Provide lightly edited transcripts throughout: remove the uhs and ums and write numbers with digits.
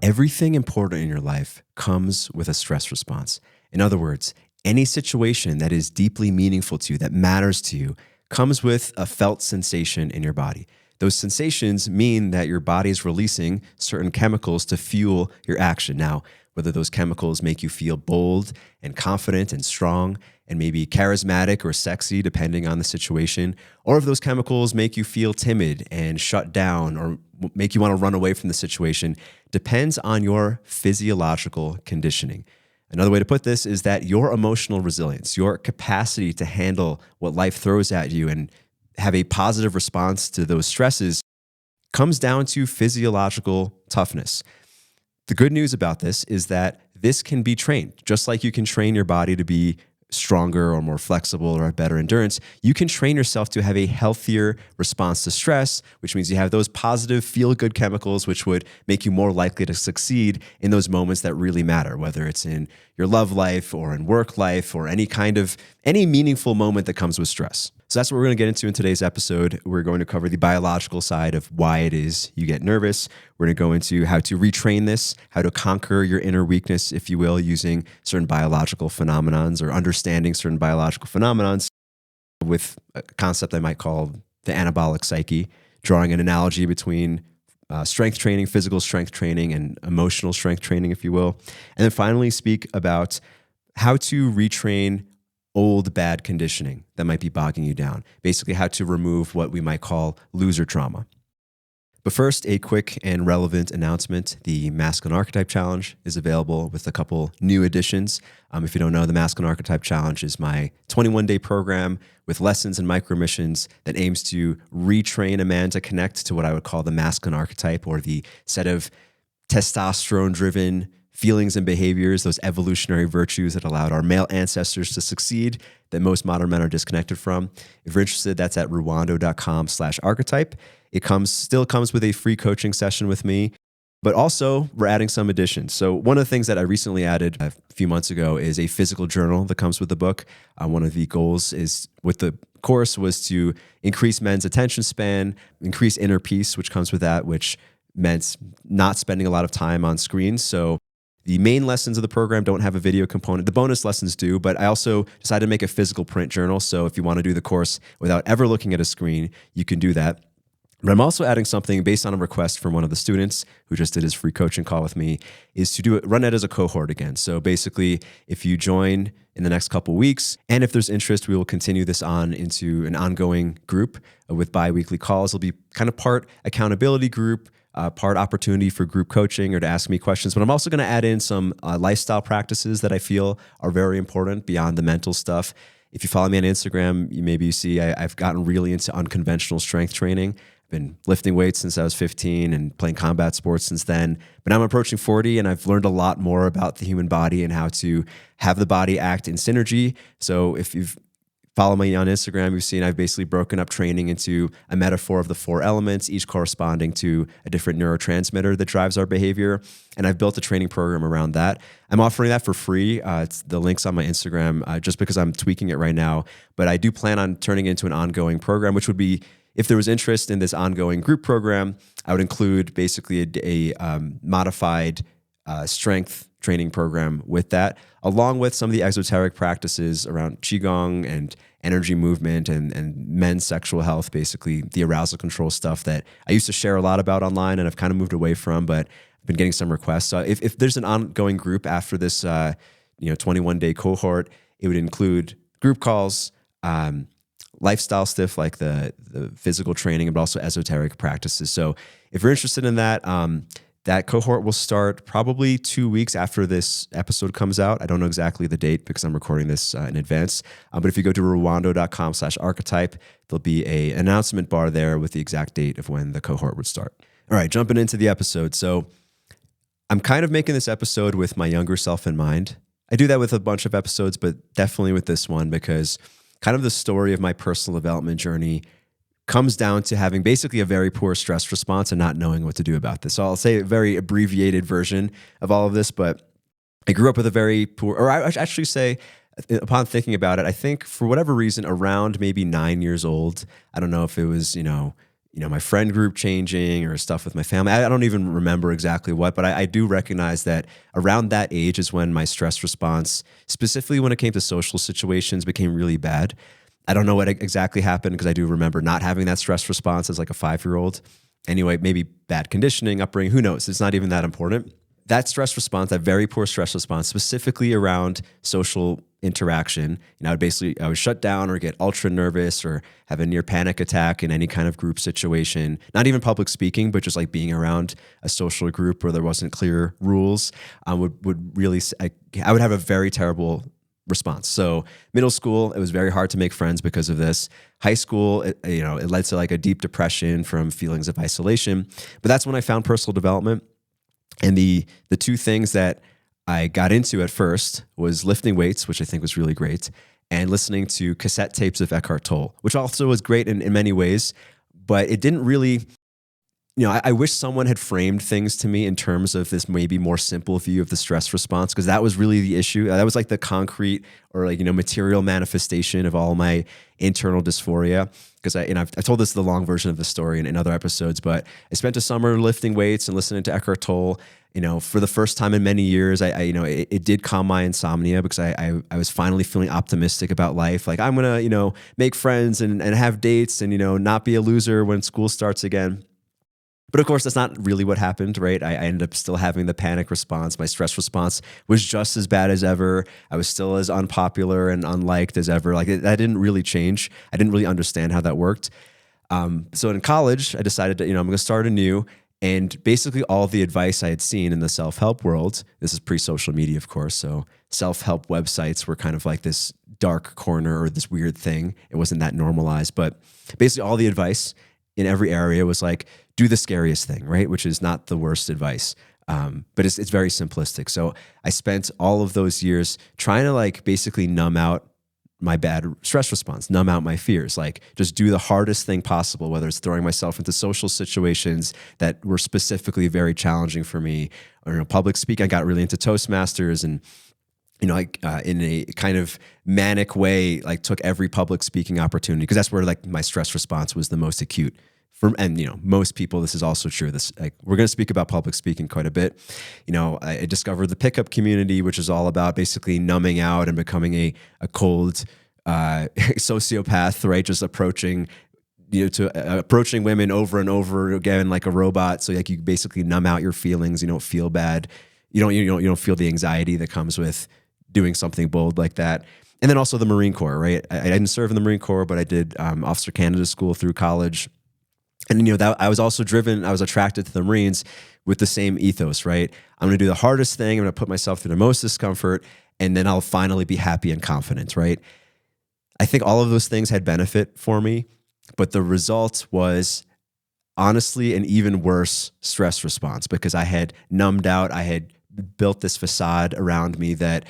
Everything important in your life comes with a stress response. In other words, any situation that is deeply meaningful to you, that matters to you, comes with a felt sensation in your body. Those sensations mean that your body is releasing certain chemicals to fuel your action. Now, whether those chemicals make you feel bold and confident and strong and maybe charismatic or sexy, depending on the situation, or if those chemicals make you feel timid and shut down or make you want to run away from the situation, depends on your physiological conditioning. Another way to put this is that your emotional resilience, your capacity to handle what life throws at you and have a positive response to those stresses comes down to physiological toughness. The good news about this is that this can be trained. Just like you can train your body to be stronger or more flexible or have better endurance, you can train yourself to have a healthier response to stress, which means you have those positive feel-good chemicals which would make you more likely to succeed in those moments that really matter, whether it's in your love life or in work life or any meaningful moment that comes with stress. So that's what we're going to get into in today's episode. We're going to cover the biological side of why it is you get nervous. We're going to go into how to retrain this, how to conquer your inner weakness, if you will, using certain biological phenomenons or understanding certain biological phenomenons with a concept I might call the anabolic psyche, drawing an analogy between strength training, physical strength training, and emotional strength training, if you will. And then finally speak about how to retrain old bad conditioning that might be bogging you down. Basically, how to remove what we might call loser trauma. But first, a quick and relevant announcement. The Masculine Archetype Challenge is available with a couple new additions. If you don't know, the Masculine Archetype Challenge is my 21-day program with lessons and micro missions that aims to retrain a man to connect to what I would call the masculine archetype, or the set of testosterone-driven feelings and behaviors, those evolutionary virtues that allowed our male ancestors to succeed that most modern men are disconnected from. If you're interested, that's at ruwando.com/archetype. It still comes with a free coaching session with me, but also we're adding some additions. So one of the things that I recently added a few months ago is a physical journal that comes with the book. One of the goals is with the course was to increase men's attention span, increase inner peace, which comes with that, which meant not spending a lot of time on screens. So the main lessons of the program don't have a video component. The bonus lessons do, but I also decided to make a physical print journal. So if you want to do the course without ever looking at a screen, you can do that. But I'm also adding something based on a request from one of the students who just did his free coaching call with me, is to run it as a cohort again. So basically, if you join in the next couple weeks, and if there's interest, we will continue this on into an ongoing group with bi-weekly calls. It'll be kind of part accountability group, part opportunity for group coaching or to ask me questions. But I'm also going to add in some lifestyle practices that I feel are very important beyond the mental stuff. If you follow me on Instagram, you see I've gotten really into unconventional strength training. I've been lifting weights since I was 15 and playing combat sports since then. But I'm approaching 40 and I've learned a lot more about the human body and how to have the body act in synergy. So if you've follow me on Instagram, you've seen I've basically broken up training into a metaphor of the 4 elements, each corresponding to a different neurotransmitter that drives our behavior. And I've built a training program around that. I'm offering that for free. It's the link's on my Instagram just because I'm tweaking it right now. But I do plan on turning it into an ongoing program, which would be, if there was interest in this ongoing group program, I would include basically a modified strength training program with that, along with some of the esoteric practices around Qigong and energy movement and men's sexual health, basically the arousal control stuff that I used to share a lot about online and I've kind of moved away from, but I've been getting some requests. So if there's an ongoing group after this 21-day cohort, it would include group calls, lifestyle stuff like the physical training, but also esoteric practices. So if you're interested in that, that cohort will start probably 2 weeks after this episode comes out. I don't know exactly the date because I'm recording this in advance. But if you go to ruwando.com/archetype, there'll be an announcement bar there with the exact date of when the cohort would start. All right, jumping into the episode. So I'm kind of making this episode with my younger self in mind. I do that with a bunch of episodes, but definitely with this one because kind of the story of my personal development journey comes down to having basically a very poor stress response and not knowing what to do about this. So I'll say a very abbreviated version of all of this, but I grew up with a very poor, or I actually say, upon thinking about it, I think for whatever reason, around maybe 9 years old, I don't know if it was, my friend group changing or stuff with my family. I don't even remember exactly what, but I do recognize that around that age is when my stress response, specifically when it came to social situations, became really bad. I don't know what exactly happened because I do remember not having that stress response as like a 5-year-old. Anyway, maybe bad conditioning, upbringing, who knows? It's not even that important. That stress response, that very poor stress response, specifically around social interaction, I would shut down or get ultra nervous or have a near panic attack in any kind of group situation, not even public speaking, but just like being around a social group where there wasn't clear rules, would really, I would have a very terrible response. So middle school, it was very hard to make friends because of this. High school, it led to like a deep depression from feelings of isolation. But that's when I found personal development. And the two things that I got into at first was lifting weights, which I think was really great, and listening to cassette tapes of Eckhart Tolle, which also was great in many ways, but it didn't really, I wish someone had framed things to me in terms of this maybe more simple view of the stress response, because that was really the issue. That was like the concrete or material manifestation of all my internal dysphoria. Because I've told this the long version of the story in other episodes, but I spent a summer lifting weights and listening to Eckhart Tolle. For the first time in many years, it did calm my insomnia because I was finally feeling optimistic about life. Like I'm gonna make friends and have dates and not be a loser when school starts again. But of course, that's not really what happened, right? I ended up still having the panic response. My stress response was just as bad as ever. I was still as unpopular and unliked as ever. Like that didn't really change. I didn't really understand how that worked. So in college, I decided that, I'm going to start anew. And basically all the advice I had seen in the self-help world, this is pre-social media, of course. So self-help websites were kind of like this dark corner or this weird thing. It wasn't that normalized, but basically all the advice in every area was like, do the scariest thing, right? Which is not the worst advice. But it's very simplistic. So I spent all of those years trying to like basically numb out my bad stress response, numb out my fears, like just do the hardest thing possible, whether it's throwing myself into social situations that were specifically very challenging for me, or public speaking. I got really into Toastmasters and in a kind of manic way, like took every public speaking opportunity because that's where like my stress response was the most acute. Most people, this is also true. We're going to speak about public speaking quite a bit. I discovered the pickup community, which is all about basically numbing out and becoming a cold sociopath, right? Just approaching women over and over again like a robot. So like you basically numb out your feelings. You don't feel bad. You don't feel the anxiety that comes with doing something bold like that. And then also the Marine Corps, right? I didn't serve in the Marine Corps, but I did Officer Candidate School through college. And that I was also driven, I was attracted to the Marines with the same ethos, right? I'm going to do the hardest thing. I'm going to put myself through the most discomfort, and then I'll finally be happy and confident, right? I think all of those things had benefit for me, but the result was honestly an even worse stress response because I had numbed out. I had built this facade around me that,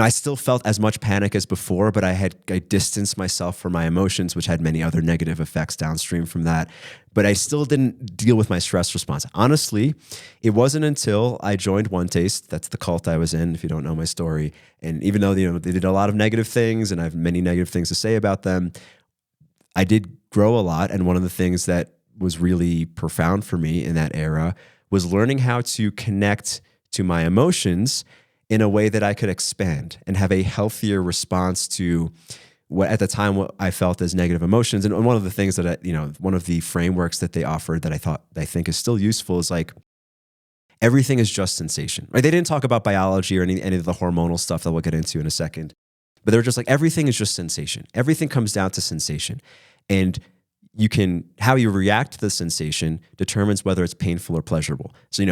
I still felt as much panic as before, but I distanced myself from my emotions, which had many other negative effects downstream from that. But I still didn't deal with my stress response. Honestly, it wasn't until I joined One Taste, that's the cult I was in, if you don't know my story. And even though they did a lot of negative things and I have many negative things to say about them, I did grow a lot. And one of the things that was really profound for me in that era was learning how to connect to my emotions in a way that I could expand and have a healthier response to what at the time what I felt as negative emotions. And one of the things that one of the frameworks that they offered that I think is still useful is like everything is just sensation. Right? They didn't talk about biology or any of the hormonal stuff that we'll get into in a second, but they were just like everything is just sensation. Everything comes down to sensation, and how you react to the sensation determines whether it's painful or pleasurable. So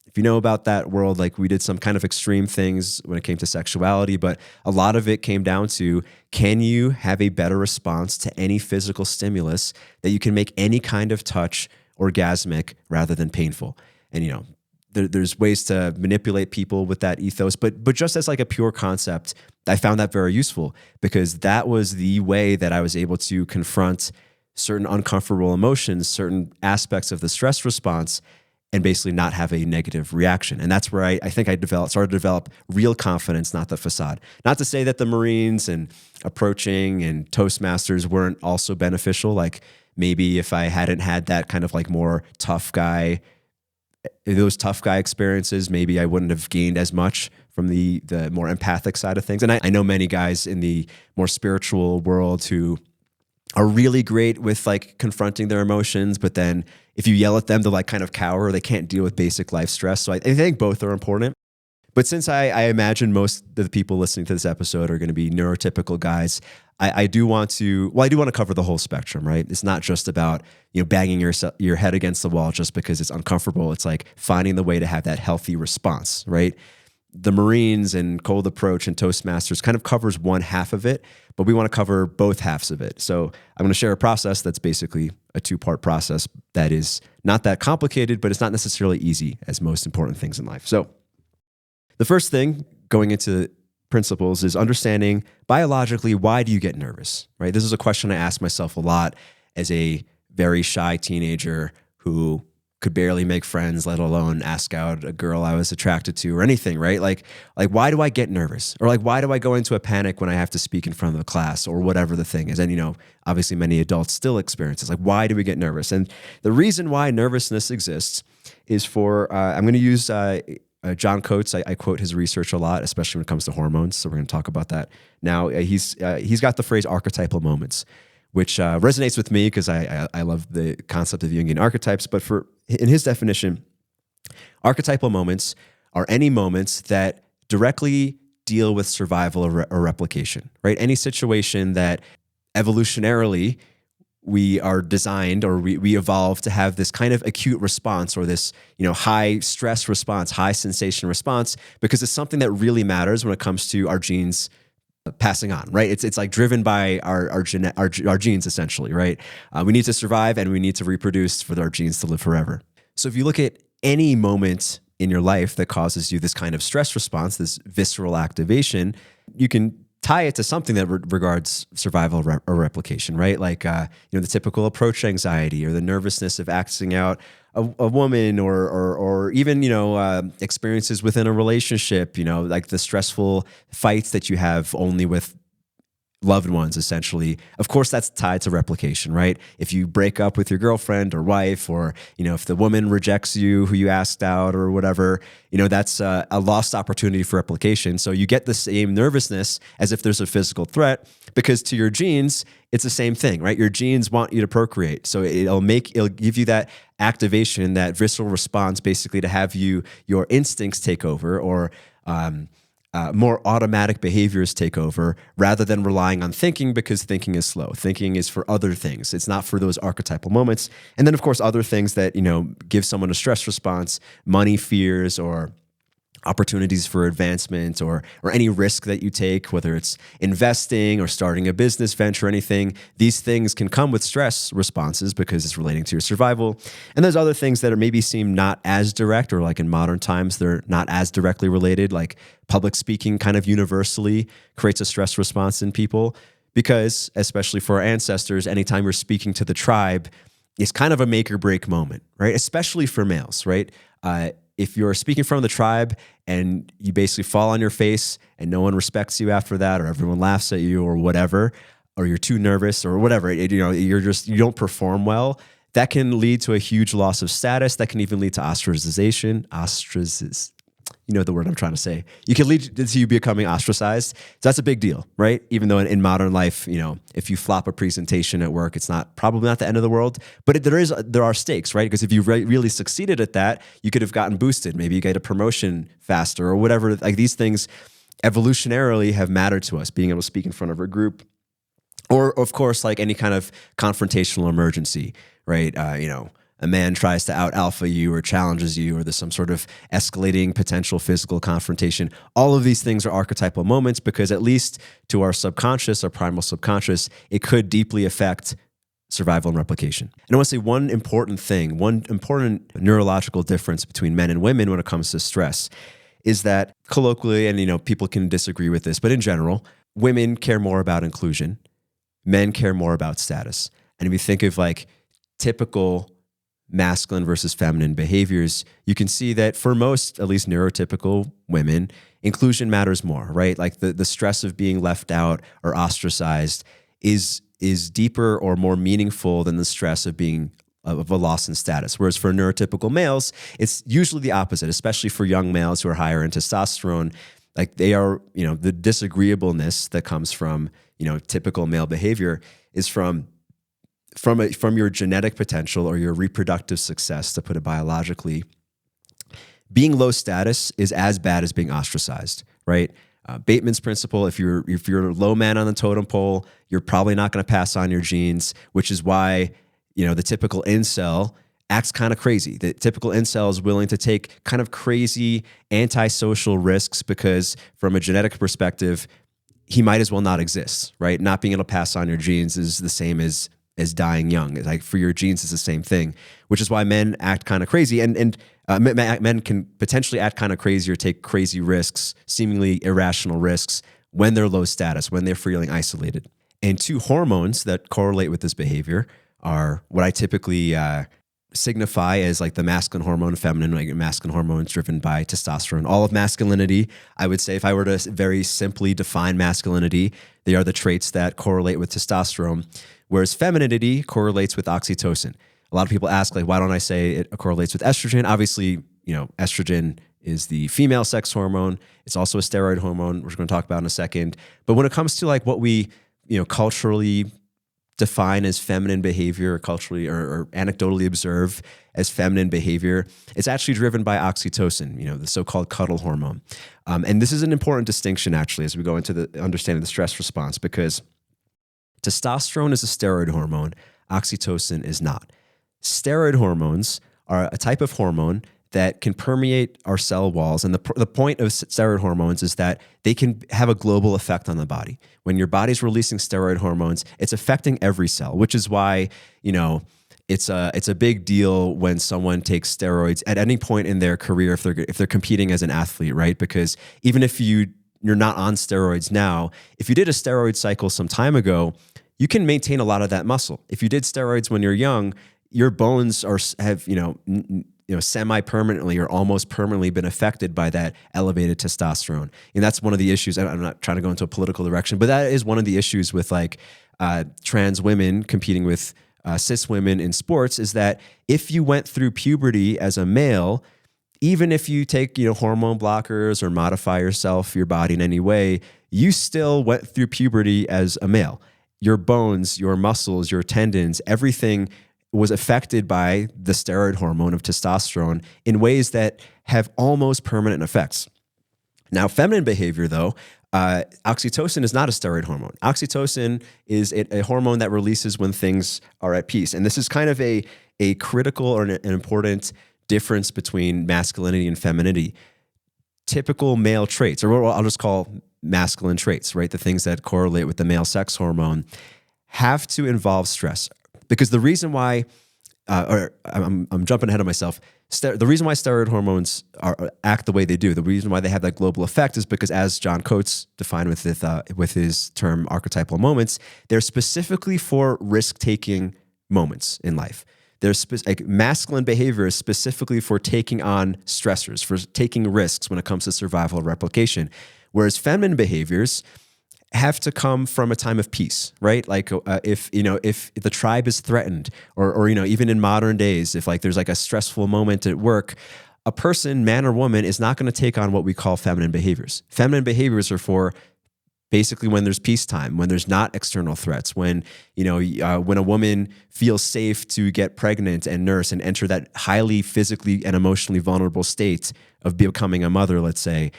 if you know about that world, like we did some kind of extreme things when it came to sexuality, but a lot of it came down to, can you have a better response to any physical stimulus that you can make any kind of touch orgasmic rather than painful? And, there's ways to manipulate people with that ethos, but just as like a pure concept, I found that very useful because that was the way that I was able to confront certain uncomfortable emotions, certain aspects of the stress response, and basically not have a negative reaction. And that's where I think I started to develop real confidence, not the facade. Not to say that the Marines and approaching and Toastmasters weren't also beneficial. Like maybe if I hadn't had that kind of like more tough guy, those tough guy experiences, maybe I wouldn't have gained as much from the more empathic side of things. And I know many guys in the more spiritual world who are really great with like confronting their emotions, but then if you yell at them, they'll like kind of cower. They can't deal with basic life stress. So I think both are important. But since I imagine most of the people listening to this episode are going to be neurotypical guys, I do want to cover the whole spectrum, right? It's not just about, banging your head against the wall just because it's uncomfortable. It's like finding the way to have that healthy response, right? The Marines and Cold Approach and Toastmasters kind of covers one half of it, but we want to cover both halves of it. So I'm going to share a process that's basically a two-part process that is not that complicated, but it's not necessarily easy as most important things in life. So the first thing going into principles is understanding biologically, why do you get nervous, right? This is a question I ask myself a lot as a very shy teenager who could barely make friends, let alone ask out a girl I was attracted to or anything, right? Like why do I get nervous? Or like, why do I go into a panic when I have to speak in front of a class or whatever the thing is? And, obviously many adults still experience this. Like, why do we get nervous? And the reason why nervousness exists is for, I'm going to use John Coates. I quote his research a lot, especially when it comes to hormones. So we're going to talk about that now. He's got the phrase archetypal moments, which resonates with me because I love the concept of Jungian archetypes. But in his definition, archetypal moments are any moments that directly deal with survival or replication, right? Any situation that evolutionarily we are designed or we evolve to have this kind of acute response or this, high stress response, high sensation response, because it's something that really matters when it comes to our genes passing on, right? It's like driven by our genes essentially, right? We need to survive and we need to reproduce for our genes to live forever. So if you look at any moment in your life that causes you this kind of stress response, this visceral activation, you can tie it to something that regards survival or replication, right? Like, the typical approach anxiety or the nervousness of acting out a woman or even, experiences within a relationship, like the stressful fights that you have only with loved ones, essentially. Of course, that's tied to replication, right? If you break up with your girlfriend or wife, or, if the woman rejects you, who you asked out or whatever, that's a lost opportunity for replication. So you get the same nervousness as if there's a physical threat, because to your genes, it's the same thing, right? Your genes want you to procreate. So it'll give you that activation, that visceral response, basically to have your instincts take over, or, more automatic behaviors take over rather than relying on thinking, because thinking is slow. Thinking is for other things. It's not for those archetypal moments. And then, of course, other things that, give someone a stress response, money fears, or opportunities for advancement, or any risk that you take, whether it's investing or starting a business venture or anything. These things can come with stress responses because it's relating to your survival. And there's other things that maybe seem not as direct, or like in modern times, they're not as directly related, like public speaking kind of universally creates a stress response in people, because especially for our ancestors, anytime you're speaking to the tribe, it's kind of a make or break moment, right? Especially for males, right? If you're speaking from the tribe and you basically fall on your face and no one respects you after that, or everyone laughs at you or whatever, or you're too nervous or whatever, you don't perform well, that can lead to a huge loss of status. That can even lead to ostracization. You know the word I'm trying to say. You can lead to you becoming ostracized. So that's a big deal, right? Even though in modern life, if you flop a presentation at work, it's probably not the end of the world, but there are stakes, right? Because if you really succeeded at that, you could have gotten boosted. Maybe you get a promotion faster or whatever. Like, these things evolutionarily have mattered to us, being able to speak in front of a group, or of course, like any kind of confrontational emergency, right? A man tries to out alpha you or challenges you, or there's some sort of escalating potential physical confrontation. All of these things are archetypal moments, because at least to our subconscious, our primal subconscious, it could deeply affect survival and replication. And I want to say one important neurological difference between men and women when it comes to stress is that, colloquially, and people can disagree with this, but in general, women care more about inclusion, men care more about status. And if you think of like typical masculine versus feminine behaviors, you can see that for most, at least neurotypical women, inclusion matters more, right? Like the stress of being left out or ostracized is is deeper or more meaningful than the stress of being of a loss in status. Whereas for neurotypical males, it's usually the opposite, especially for young males who are higher in testosterone. Like they are, the disagreeableness that comes from, typical male behavior is from your genetic potential or your reproductive success, to put it biologically. Being low status is as bad as being ostracized, right? Bateman's principle, if you're a low man on the totem pole, you're probably not going to pass on your genes, which is why, the typical incel acts kind of crazy. The typical incel is willing to take kind of crazy antisocial risks because from a genetic perspective, he might as well not exist, right? Not being able to pass on your genes is the same as dying young. Like for your genes, it's the same thing, which is why men act kind of crazy. And men can potentially act kind of crazy or take crazy risks, seemingly irrational risks, when they're low status, when they're feeling isolated. And two hormones that correlate with this behavior are what I typically signify as like the masculine hormone, feminine. Like masculine hormone is driven by testosterone. All of masculinity, I would say, if I were to very simply define masculinity, they are the traits that correlate with testosterone, whereas femininity correlates with oxytocin. A lot of people ask, like, why don't I say it correlates with estrogen? Obviously, estrogen is the female sex hormone. It's also a steroid hormone, which we're going to talk about in a second. But when it comes to like what we, culturally define as feminine behavior, or culturally or anecdotally observe as feminine behavior, it's actually driven by oxytocin, the so-called cuddle hormone. And this is an important distinction, actually, as we go into the understanding the stress response, because testosterone is a steroid hormone, oxytocin is not. Steroid hormones are a type of hormone that can permeate our cell walls. And the point of steroid hormones is that they can have a global effect on the body. When your body's releasing steroid hormones, it's affecting every cell, which is why, it's a big deal when someone takes steroids at any point in their career if they're competing as an athlete, right? Because even if you're not on steroids now, if you did a steroid cycle some time ago, you can maintain a lot of that muscle. If you did steroids when you're young, your bones have semi-permanently or almost permanently been affected by that elevated testosterone. And that's one of the issues. I'm not trying to go into a political direction, but that is one of the issues with like trans women competing with cis women in sports, is that if you went through puberty as a male, even if you take hormone blockers or modify your body in any way, you still went through puberty as a male. Your bones, your muscles, your tendons, everything was affected by the steroid hormone of testosterone in ways that have almost permanent effects. Now, feminine behavior, though, oxytocin is not a steroid hormone. Oxytocin is a hormone that releases when things are at peace. And this is kind of a critical or an important difference between masculinity and femininity. Typical male traits, or what I'll just call masculine traits, right? The things that correlate with the male sex hormone have to involve stress. Because the reason why, I'm jumping ahead of myself, the reason why steroid hormones act the way they do, the reason why they have that global effect is because, as John Coates defined with his term archetypal moments, they're specifically for risk-taking moments in life. Like masculine behavior is specifically for taking on stressors, for taking risks when it comes to survival or replication, whereas feminine behaviors have to come from a time of peace, right? Like if the tribe is threatened, or even in modern days, if like there's like a stressful moment at work, a person, man or woman, is not going to take on what we call feminine behaviors. Feminine behaviors are for basically when there's peacetime, when there's not external threats, when when a woman feels safe to get pregnant and nurse and enter that highly physically and emotionally vulnerable state of becoming a mother, let's say,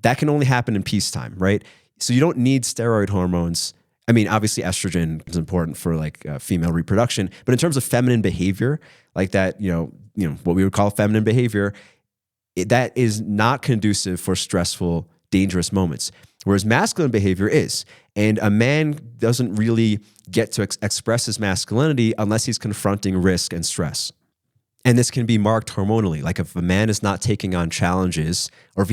that can only happen in peacetime, right? So you don't need steroid hormones. I mean, obviously estrogen is important for like female reproduction, but in terms of feminine behavior, like that, what we would call feminine behavior, that is not conducive for stressful, dangerous moments. Whereas masculine behavior is. And a man doesn't really get to express his masculinity unless he's confronting risk and stress. And this can be marked hormonally. Like if a man is not taking on challenges, or if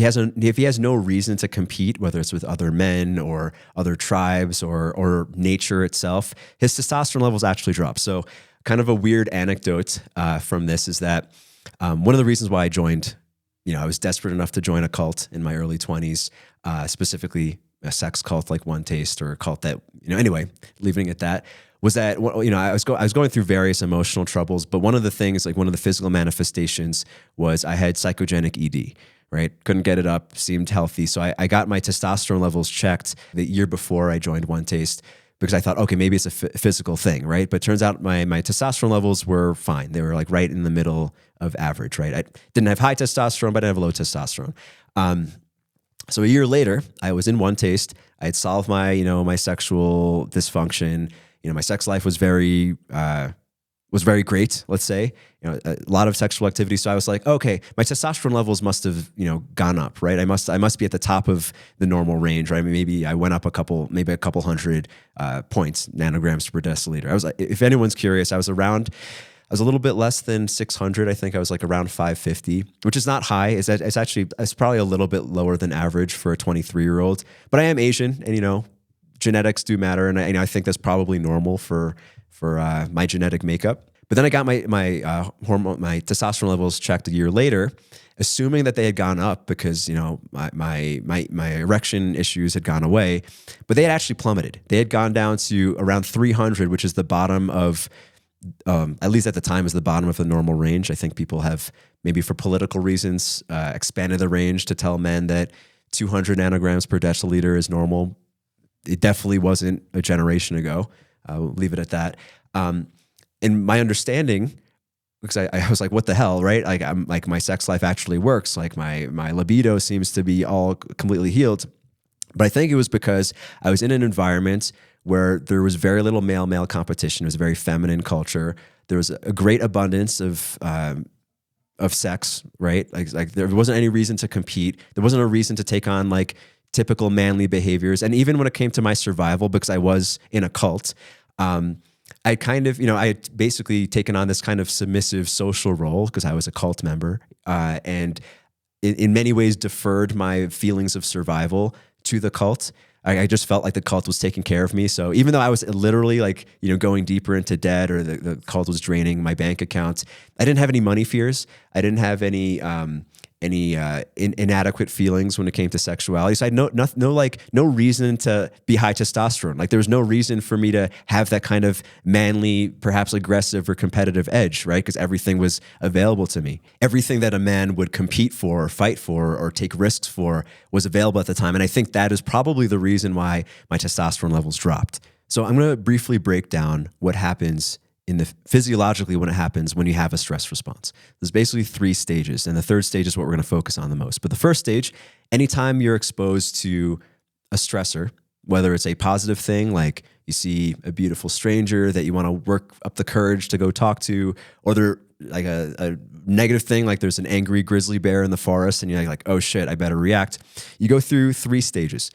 he has no reason to compete, whether it's with other men or other tribes or nature itself, his testosterone levels actually drop. So kind of a weird anecdote from this is that one of the reasons why I joined, I was desperate enough to join a cult in my early 20s, specifically a sex cult like One Taste, or a cult that, anyway, leaving it at that, was that, I was going through various emotional troubles, but one of the things, like one of the physical manifestations, was I had psychogenic ED. Right, couldn't get it up, seemed healthy, so I got my testosterone levels checked the year before I joined One Taste, because I thought, okay, maybe it's a physical thing, right? But turns out my testosterone levels were fine. They were like right in the middle of average, right? I didn't have high testosterone, but I didn't have low testosterone. So a year later, I was in One Taste. I had solved my, my sexual dysfunction. My sex life was very great, let's say, a lot of sexual activity. So I was like, okay, my testosterone levels must have, gone up, right? I must be at the top of the normal range, right? I mean, maybe I went up a couple hundred points, nanograms per deciliter. I was like, if anyone's curious, I was a little bit less than 600. I think I was like around 550, which is not high. It's probably a little bit lower than average for a 23-year-old, but I am Asian, and genetics do matter. And I think that's probably normal for my genetic makeup. But then I got my testosterone levels checked a year later, assuming that they had gone up because my erection issues had gone away, but they had actually plummeted. They had gone down to around 300, which is the bottom of, at least at the time, is the bottom of the normal range. I think people have, maybe for political reasons, expanded the range to tell men that 200 nanograms per deciliter is normal. It definitely wasn't a generation ago. We'll leave it at that. And my understanding, because I was like, what the hell, right? Like, I'm like, my sex life actually works. Like my libido seems to be all completely healed. But I think it was because I was in an environment where there was very little male-male competition. It was a very feminine culture. There was a great abundance of sex, right? Like there wasn't any reason to compete. There wasn't a reason to take on like typical manly behaviors. And even when it came to my survival, because I was in a cult, I kind of, I had basically taken on this kind of submissive social role because I was a cult member, and in many ways deferred my feelings of survival to the cult. I just felt like the cult was taking care of me. So even though I was literally like, going deeper into debt, or the cult was draining my bank account, I didn't have any money fears. I didn't have any inadequate feelings when it came to sexuality. So I had no reason to be high testosterone. Like there was no reason for me to have that kind of manly, perhaps aggressive or competitive edge, right? Because everything was available to me. Everything that a man would compete for or fight for or take risks for was available at the time. And I think that is probably the reason why my testosterone levels dropped. So I'm going to briefly break down what happens physiologically when it happens when you have a stress response. There's basically 3 stages, and the third stage is what we're going to focus on the most. But the first stage, anytime you're exposed to a stressor, whether it's a positive thing, like you see a beautiful stranger that you want to work up the courage to go talk to, or they're like a negative thing, like there's an angry grizzly bear in the forest and you're like, oh shit, I better react. You go through 3 stages.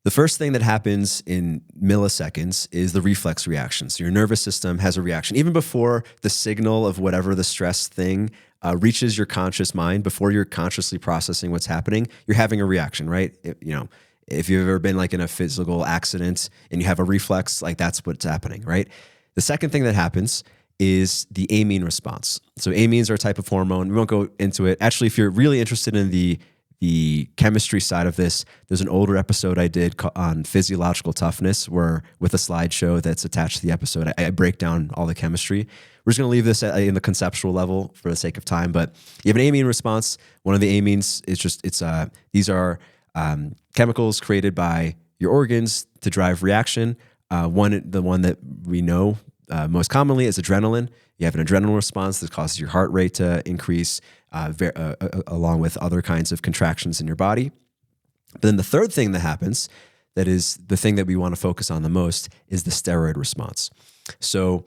The first thing that happens in milliseconds is the reflex reaction. So your nervous system has a reaction. Even before the signal of whatever the stress thing reaches your conscious mind, before you're consciously processing what's happening, you're having a reaction, right? If you've ever been like in a physical accident and you have a reflex, like that's what's happening, right? The second thing that happens is the amine response. So amines are a type of hormone. We won't go into it. Actually, if you're really interested in the chemistry side of this, there's an older episode I did on physiological toughness with a slideshow that's attached to the episode. I break down all the chemistry. We're just going to leave this in the conceptual level for the sake of time, but you have an amine response. One of the amines is these are chemicals created by your organs to drive reaction. The one that we know most commonly is adrenaline. You have an adrenaline response that causes your heart rate to increase, along with other kinds of contractions in your body. But then the third thing that happens, that is the thing that we want to focus on the most, is the steroid response. So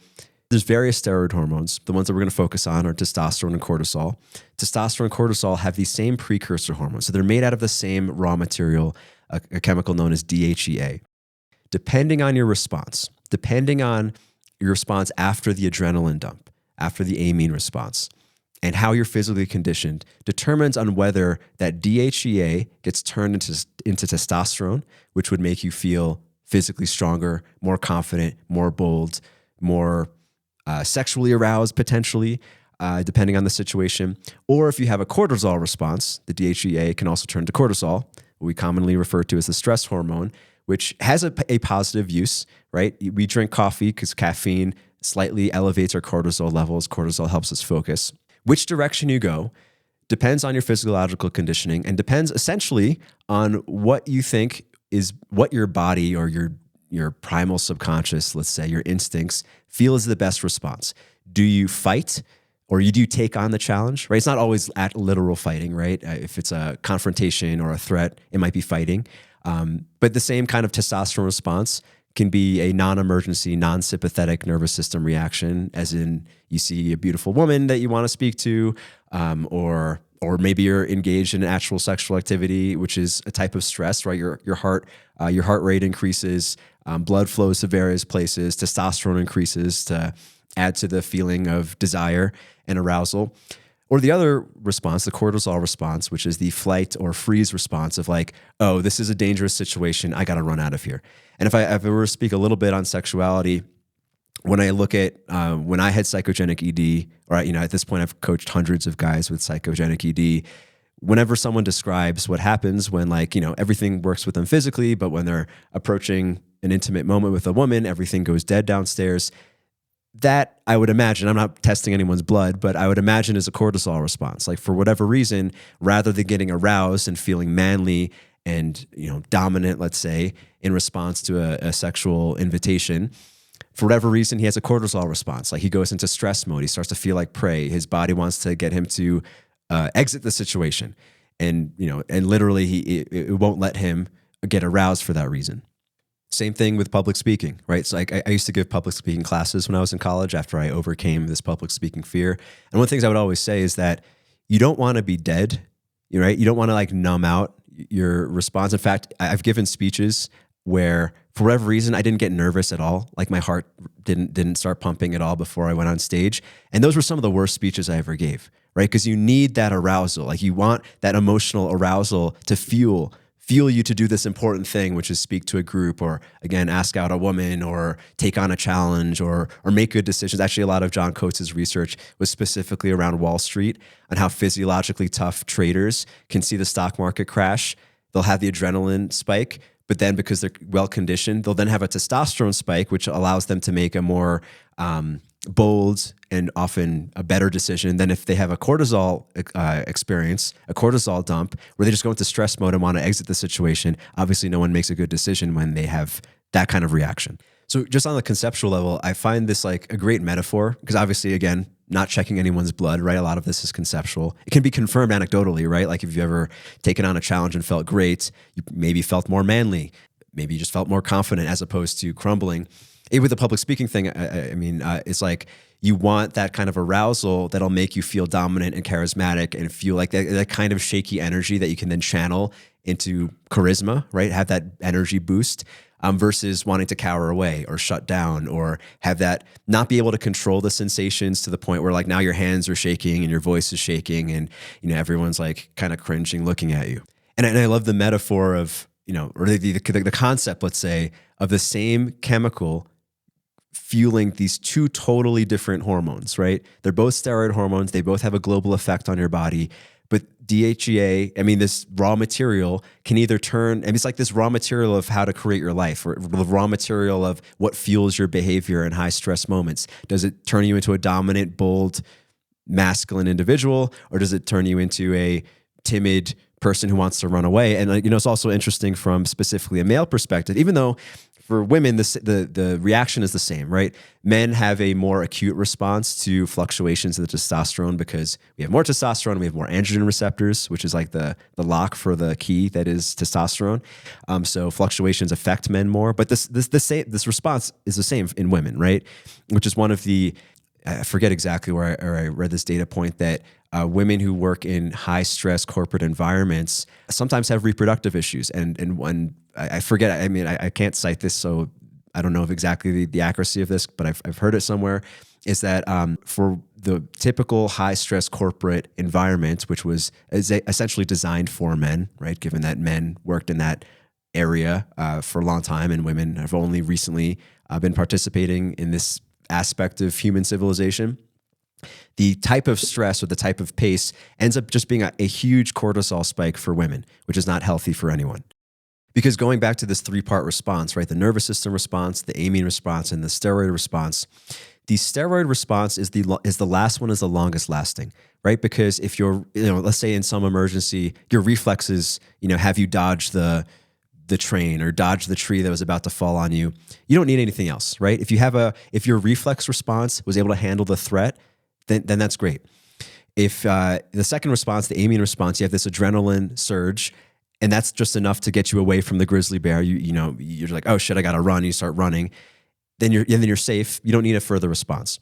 there's various steroid hormones. The ones that we're going to focus on are testosterone and cortisol. Testosterone and cortisol have the same precursor hormones. So they're made out of the same raw material, a chemical known as DHEA. Depending on your response after the adrenaline dump, after the amine response, and how you're physically conditioned determines on whether that DHEA gets turned into testosterone, which would make you feel physically stronger, more confident, more bold, more sexually aroused potentially, depending on the situation. Or if you have a cortisol response, the DHEA can also turn to cortisol, what we commonly refer to as the stress hormone, which has a positive use, right? We drink coffee because caffeine slightly elevates our cortisol levels. Cortisol helps us focus. Which direction you go depends on your physiological conditioning and depends essentially on what you think is what your body or your primal subconscious, let's say your instincts, feel is the best response. Do you fight or do you take on the challenge, right? It's not always at literal fighting, right? If it's a confrontation or a threat, it might be fighting. But the same kind of testosterone response can be a non-emergency, non-sympathetic nervous system reaction, as in you see a beautiful woman that you want to speak to, or maybe you're engaged in actual sexual activity, which is a type of stress, right? Your heart rate increases, blood flows to various places, testosterone increases to add to the feeling of desire and arousal. Or the other response, the cortisol response, which is the flight or freeze response of like, oh, this is a dangerous situation. I got to run out of here. And if I were to speak a little bit on sexuality, when I look at when I had psychogenic ED, or at this point I've coached hundreds of guys with psychogenic ED. Whenever someone describes what happens when everything works with them physically, but when they're approaching an intimate moment with a woman, everything goes dead downstairs. That I would imagine, I'm not testing anyone's blood, but I would imagine is a cortisol response. Like for whatever reason, rather than getting aroused and feeling manly and dominant, let's say, in response to a sexual invitation, for whatever reason, he has a cortisol response. Like he goes into stress mode. He starts to feel like prey. His body wants to get him to exit the situation, and literally it won't let him get aroused for that reason. Same thing with public speaking, right? So I used to give public speaking classes when I was in college after I overcame this public speaking fear. And one of the things I would always say is that you don't want to be dead, right? You don't want to numb out your response. In fact, I've given speeches where for whatever reason, I didn't get nervous at all. Like my heart didn't start pumping at all before I went on stage. And those were some of the worst speeches I ever gave, right? Because you need that arousal. Like you want that emotional arousal to fuel you to do this important thing, which is speak to a group or, again, ask out a woman or take on a challenge or make good decisions. Actually, a lot of John Coates' research was specifically around Wall Street and how physiologically tough traders can see the stock market crash. They'll have the adrenaline spike, but then because they're well-conditioned, they'll then have a testosterone spike, which allows them to make a more bold and often a better decision than if they have a cortisol experience, a cortisol dump, where they just go into stress mode and want to exit the situation. Obviously, no one makes a good decision when they have that kind of reaction. So just on the conceptual level, I find this like a great metaphor because obviously, again, not checking anyone's blood, right? A lot of this is conceptual. It can be confirmed anecdotally, right? Like if you've ever taken on a challenge and felt great, you maybe felt more manly, maybe you just felt more confident as opposed to crumbling. With the public speaking thing, it's like you want that kind of arousal that'll make you feel dominant and charismatic and feel like that kind of shaky energy that you can then channel into charisma, right? Have that energy boost versus wanting to cower away or shut down or have that not be able to control the sensations to the point where like now your hands are shaking and your voice is shaking and everyone's like kind of cringing looking at you. And I love the metaphor of or the concept, let's say, of the same chemical fueling these two totally different hormones, right? They're both steroid hormones. They both have a global effect on your body. But DHEA, this raw material can either turn, it's like this raw material of how to create your life or the raw material of what fuels your behavior in high stress moments. Does it turn you into a dominant, bold, masculine individual, or does it turn you into a timid person who wants to run away? And it's also interesting from specifically a male perspective, even though for women, the reaction is the same, right? Men have a more acute response to fluctuations of the testosterone because we have more testosterone, we have more androgen receptors, which is like the lock for the key that is testosterone. So fluctuations affect men more, but this response is the same in women, right? Which is one of the I forget exactly where I read this data point that women who work in high stress corporate environments sometimes have reproductive issues. And when I forget, I can't cite this, so I don't know of exactly the accuracy of this, but I've heard it somewhere, is that for the typical high stress corporate environment, which is essentially designed for men, right? Given that men worked in that area for a long time and women have only recently been participating in this aspect of human civilization, the type of stress or the type of pace ends up just being a huge cortisol spike for women, which is not healthy for anyone. Because going back to this three-part response, right? The nervous system response, the amine response, and the steroid response. The steroid response is the last one is the longest lasting, right? Because if you're, let's say in some emergency, your reflexes, have you dodge the train or dodge the tree that was about to fall on you. You don't need anything else, right? If your reflex response was able to handle the threat, then that's great. If the second response, the amine response, you have this adrenaline surge, and that's just enough to get you away from the grizzly bear. You're like, oh shit, I gotta run. You start running. Then you're safe. You don't need a further response.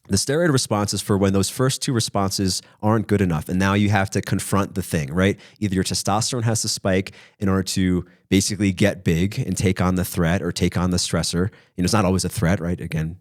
The steroid response is for when those first two responses aren't good enough, and now you have to confront the thing, right? Either your testosterone has to spike in order to basically get big and take on the threat or take on the stressor. It's not always a threat, right? Again,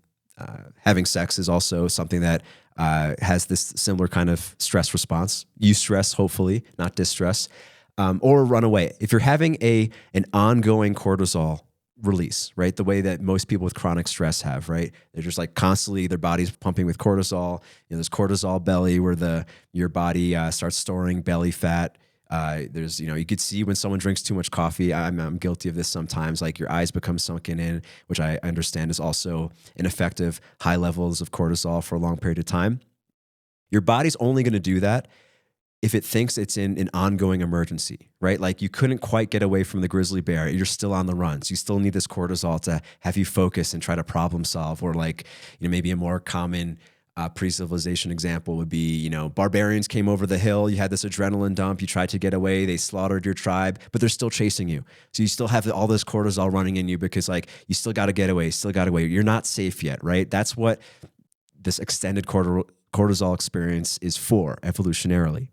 having sex is also something that has this similar kind of stress response. Eustress, hopefully, not distress, or run away. If you're having an ongoing cortisol release, right? The way that most people with chronic stress have, right? They're just like constantly, their body's pumping with cortisol. There's cortisol belly where your body starts storing belly fat. There's, you could see when someone drinks too much coffee. I'm guilty of this sometimes. Like your eyes become sunken in, which I understand is also an effect of high levels of cortisol for a long period of time. Your body's only going to do that if it thinks it's in an ongoing emergency, right? Like you couldn't quite get away from the grizzly bear. You're still on the run. So you still need this cortisol to have you focus and try to problem solve. Or like, maybe a more common pre-civilization example would be, barbarians came over the hill. You had this adrenaline dump. You tried to get away. They slaughtered your tribe, but they're still chasing you. So you still have all this cortisol running in you because like you still got to get away, You're not safe yet, right? That's what this extended cortisol experience is for evolutionarily.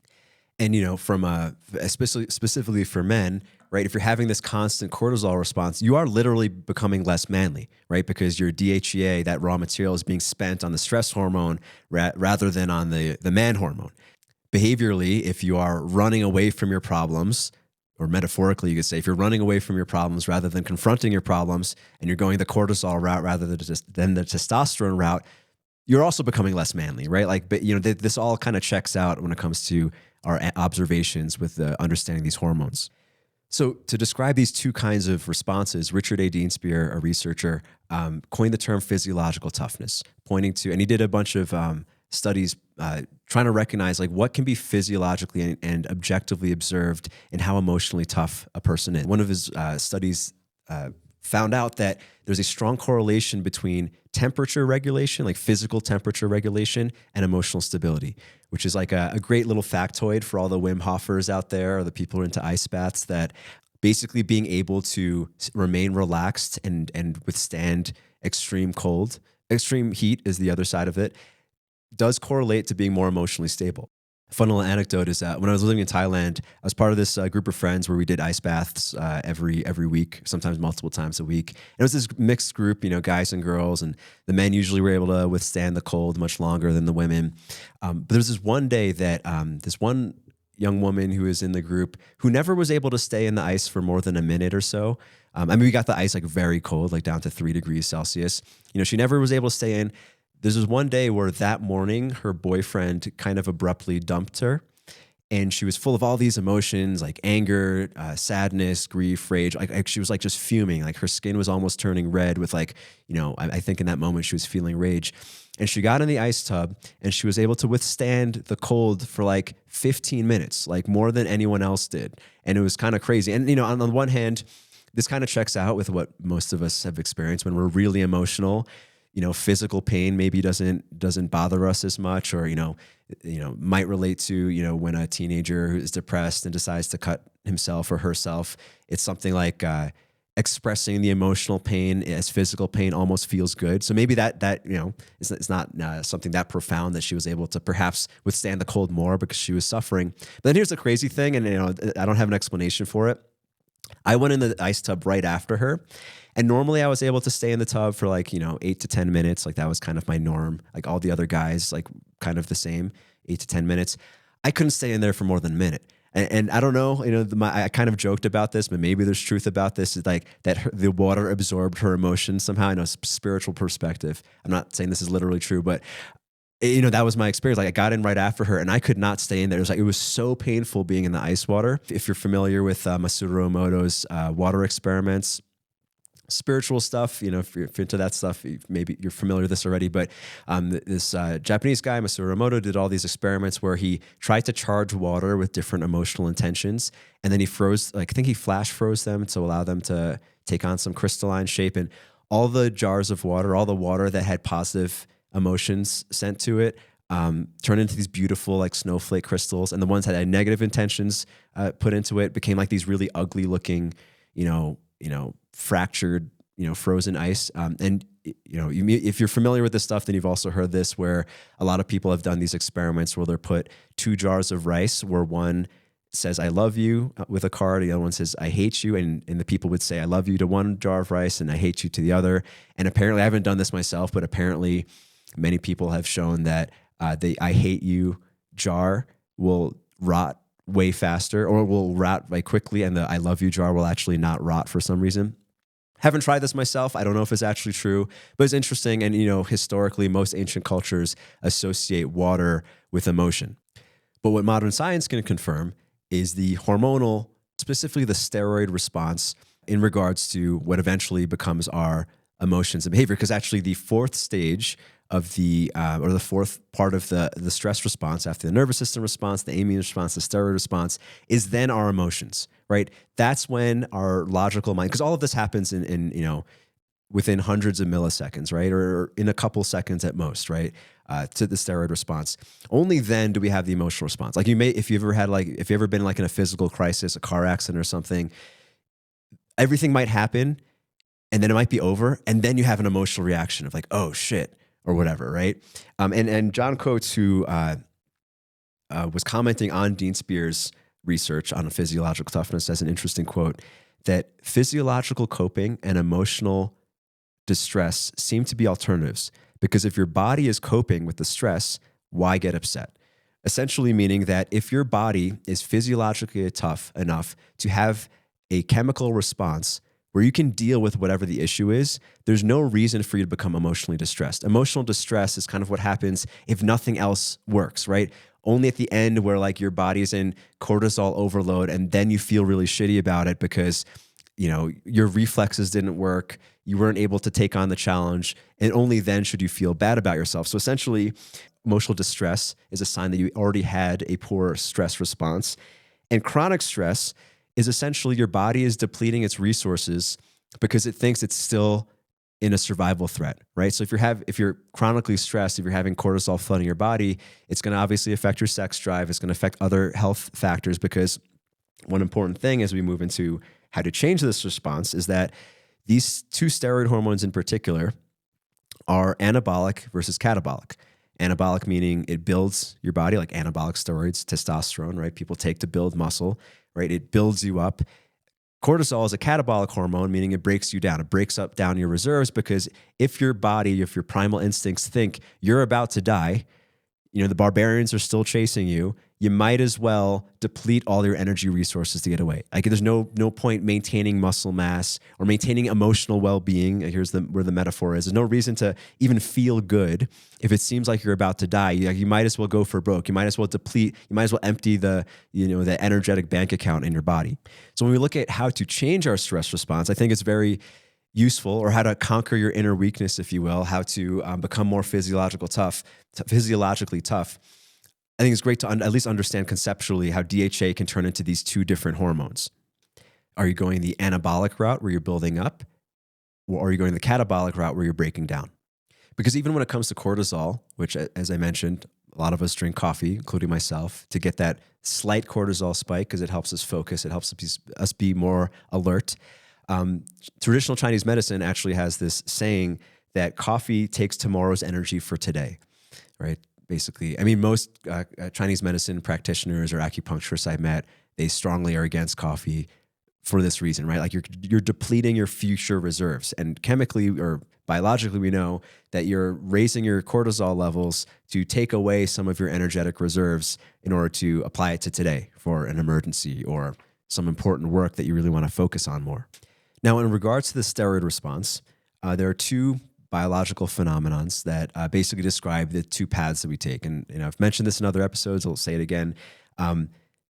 And, from specifically for men, right? If you're having this constant cortisol response, you are literally becoming less manly, right? Because your DHEA, that raw material, is being spent on the stress hormone rather than on the man hormone. Behaviorally, if you are running away from your problems, or metaphorically, you could say, if you're running away from your problems rather than confronting your problems, and you're going the cortisol route rather than the testosterone route, you're also becoming less manly, right? Like, but this all kind of checks out when it comes to our observations with understanding these hormones. So to describe these two kinds of responses, Richard A. Deanspear, a researcher, coined the term physiological toughness, pointing to, and he did a bunch of studies trying to recognize like what can be physiologically and objectively observed in how emotionally tough a person is. One of his studies found out that there's a strong correlation between temperature regulation, like physical temperature regulation, and emotional stability, which is like a great little factoid for all the Wim Hofers out there or the people who are into ice baths, that basically being able to remain relaxed and withstand extreme cold, extreme heat is the other side of it, does correlate to being more emotionally stable. A fun little anecdote is that when I was living in Thailand, I was part of this group of friends where we did ice baths every week, sometimes multiple times a week. And it was this mixed group, guys and girls, and the men usually were able to withstand the cold much longer than the women. But there was this one day that this one young woman who was in the group who never was able to stay in the ice for more than a minute or so. We got the ice like very cold, like down to 3 degrees Celsius. She never was able to stay in. There's this one day where that morning her boyfriend kind of abruptly dumped her, and she was full of all these emotions like anger, sadness, grief, rage. Like she was like just fuming. Like her skin was almost turning red with like, I think in that moment she was feeling rage. And she got in the ice tub and she was able to withstand the cold for like 15 minutes, like more than anyone else did. And it was kind of crazy. And, on the one hand, this kind of checks out with what most of us have experienced when we're really emotional. Physical pain maybe doesn't bother us as much, or, might relate to, when a teenager is depressed and decides to cut himself or herself. It's something like expressing the emotional pain as physical pain almost feels good. So maybe that it's not something that profound that she was able to perhaps withstand the cold more because she was suffering. But then here's the crazy thing, and I don't have an explanation for it. I went in the ice tub right after her. And normally I was able to stay in the tub for like, 8 to 10 minutes. Like that was kind of my norm. Like all the other guys, like kind of the same, 8 to 10 minutes. I couldn't stay in there for more than a minute. And I don't know, I kind of joked about this, but maybe there's truth about this. It's like that the water absorbed her emotions somehow. I know, spiritual perspective. I'm not saying this is literally true, but That was my experience. Like I got in right after her and I could not stay in there. It was so painful being in the ice water. If you're familiar with Masaru Emoto's water experiments, spiritual stuff, if you're into that stuff, maybe you're familiar with this already, but this Japanese guy, Masaru Emoto, did all these experiments where he tried to charge water with different emotional intentions. And then he froze, I think he flash froze them to allow them to take on some crystalline shape. And all the jars of water, all the water that had positive emotions sent to it, turned into these beautiful like snowflake crystals. And the ones that had negative intentions put into it became like these really ugly looking, fractured, frozen ice. If you're familiar with this stuff, then you've also heard this where a lot of people have done these experiments where they're put 2 jars of rice where one says, I love you with a card. The other one says, I hate you. And the people would say, I love you to one jar of rice and I hate you to the other. And apparently I haven't done this myself, but apparently many people have shown that the I hate you jar will rot way faster or will rot very quickly. And the I love you jar will actually not rot for some reason. Haven't tried this myself. I don't know if it's actually true, but it's interesting. And, historically, most ancient cultures associate water with emotion. But what modern science can confirm is the hormonal, specifically the steroid response in regards to what eventually becomes our emotions and behavior. Because actually the 4th stage of the 4th part of the stress response after the nervous system response, the immune response, the steroid response is then our emotions, right? That's when our logical mind, because all of this happens in within hundreds of milliseconds, right? Or in a couple seconds at most, right? To the steroid response. Only then do we have the emotional response. Like if you've ever been like in a physical crisis, a car accident or something, everything might happen and then it might be over. And then you have an emotional reaction of like, oh shit, or whatever, right? And John Coates, who was commenting on Dean Spear's research on physiological toughness, has an interesting quote that physiological coping and emotional distress seem to be alternatives because if your body is coping with the stress, why get upset? Essentially meaning that if your body is physiologically tough enough to have a chemical response where you can deal with whatever the issue is, there's no reason for you to become emotionally distressed. Emotional distress is kind of what happens if nothing else works, right? Only at the end where like your body's in cortisol overload and then you feel really shitty about it because your reflexes didn't work, you weren't able to take on the challenge, and only then should you feel bad about yourself. So essentially, emotional distress is a sign that you already had a poor stress response. And chronic stress is essentially your body is depleting its resources because it thinks it's still in a survival threat, right? So if you're chronically stressed, if you're having cortisol flooding your body, it's going to obviously affect your sex drive. It's going to affect other health factors because one important thing as we move into how to change this response is that these 2 steroid hormones in particular are anabolic versus catabolic. Anabolic meaning it builds your body, like anabolic steroids, testosterone, right? People take to build muscle, right? It builds you up. Cortisol is a catabolic hormone, meaning it breaks you down. It breaks down your reserves because if your primal instincts think you're about to die, the barbarians are still chasing you, you might as well deplete all your energy resources to get away. Like there's no point maintaining muscle mass or maintaining emotional well-being. Here's where the metaphor is. There's no reason to even feel good if it seems like you're about to die. You might as well go for broke. You might as well deplete. You might as well empty the energetic bank account in your body. So when we look at how to change our stress response, I think it's very useful, or how to conquer your inner weakness, if you will, how to become more physiologically tough. I think it's great to at least understand conceptually how DHA can turn into these 2 different hormones. Are you going the anabolic route where you're building up, or are you going the catabolic route where you're breaking down? Because even when it comes to cortisol, which, as I mentioned, a lot of us drink coffee, including myself, to get that slight cortisol spike because it helps us focus, it helps us be more alert. Traditional Chinese medicine actually has this saying that coffee takes tomorrow's energy for today, right? Basically, I mean, most Chinese medicine practitioners or acupuncturists I've met, they strongly are against coffee for this reason, right? Like you're depleting your future reserves, and chemically or biologically, we know that you're raising your cortisol levels to take away some of your energetic reserves in order to apply it to today for an emergency or some important work that you really want to focus on more. Now, in regards to the steroid response, there are 2 biological phenomenons that basically describe the two paths that we take. And I've mentioned this in other episodes. I'll say it again.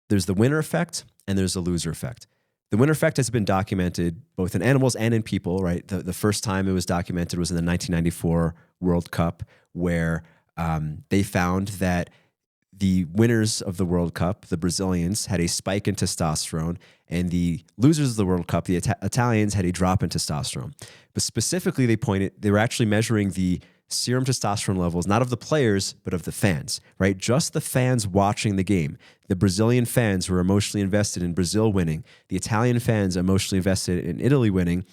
There's the winner effect and there's the loser effect. The winner effect has been documented both in animals and in people, right? The first time it was documented was in the 1994 World Cup, where they found that the winners of the World Cup, the Brazilians, had a spike in testosterone, and the losers of the World Cup, the Italians, had a drop in testosterone. But specifically, they were actually measuring the serum testosterone levels, not of the players, but of the fans, right? Just the fans watching the game. The Brazilian fans were emotionally invested in Brazil winning. The Italian fans emotionally invested in Italy winning.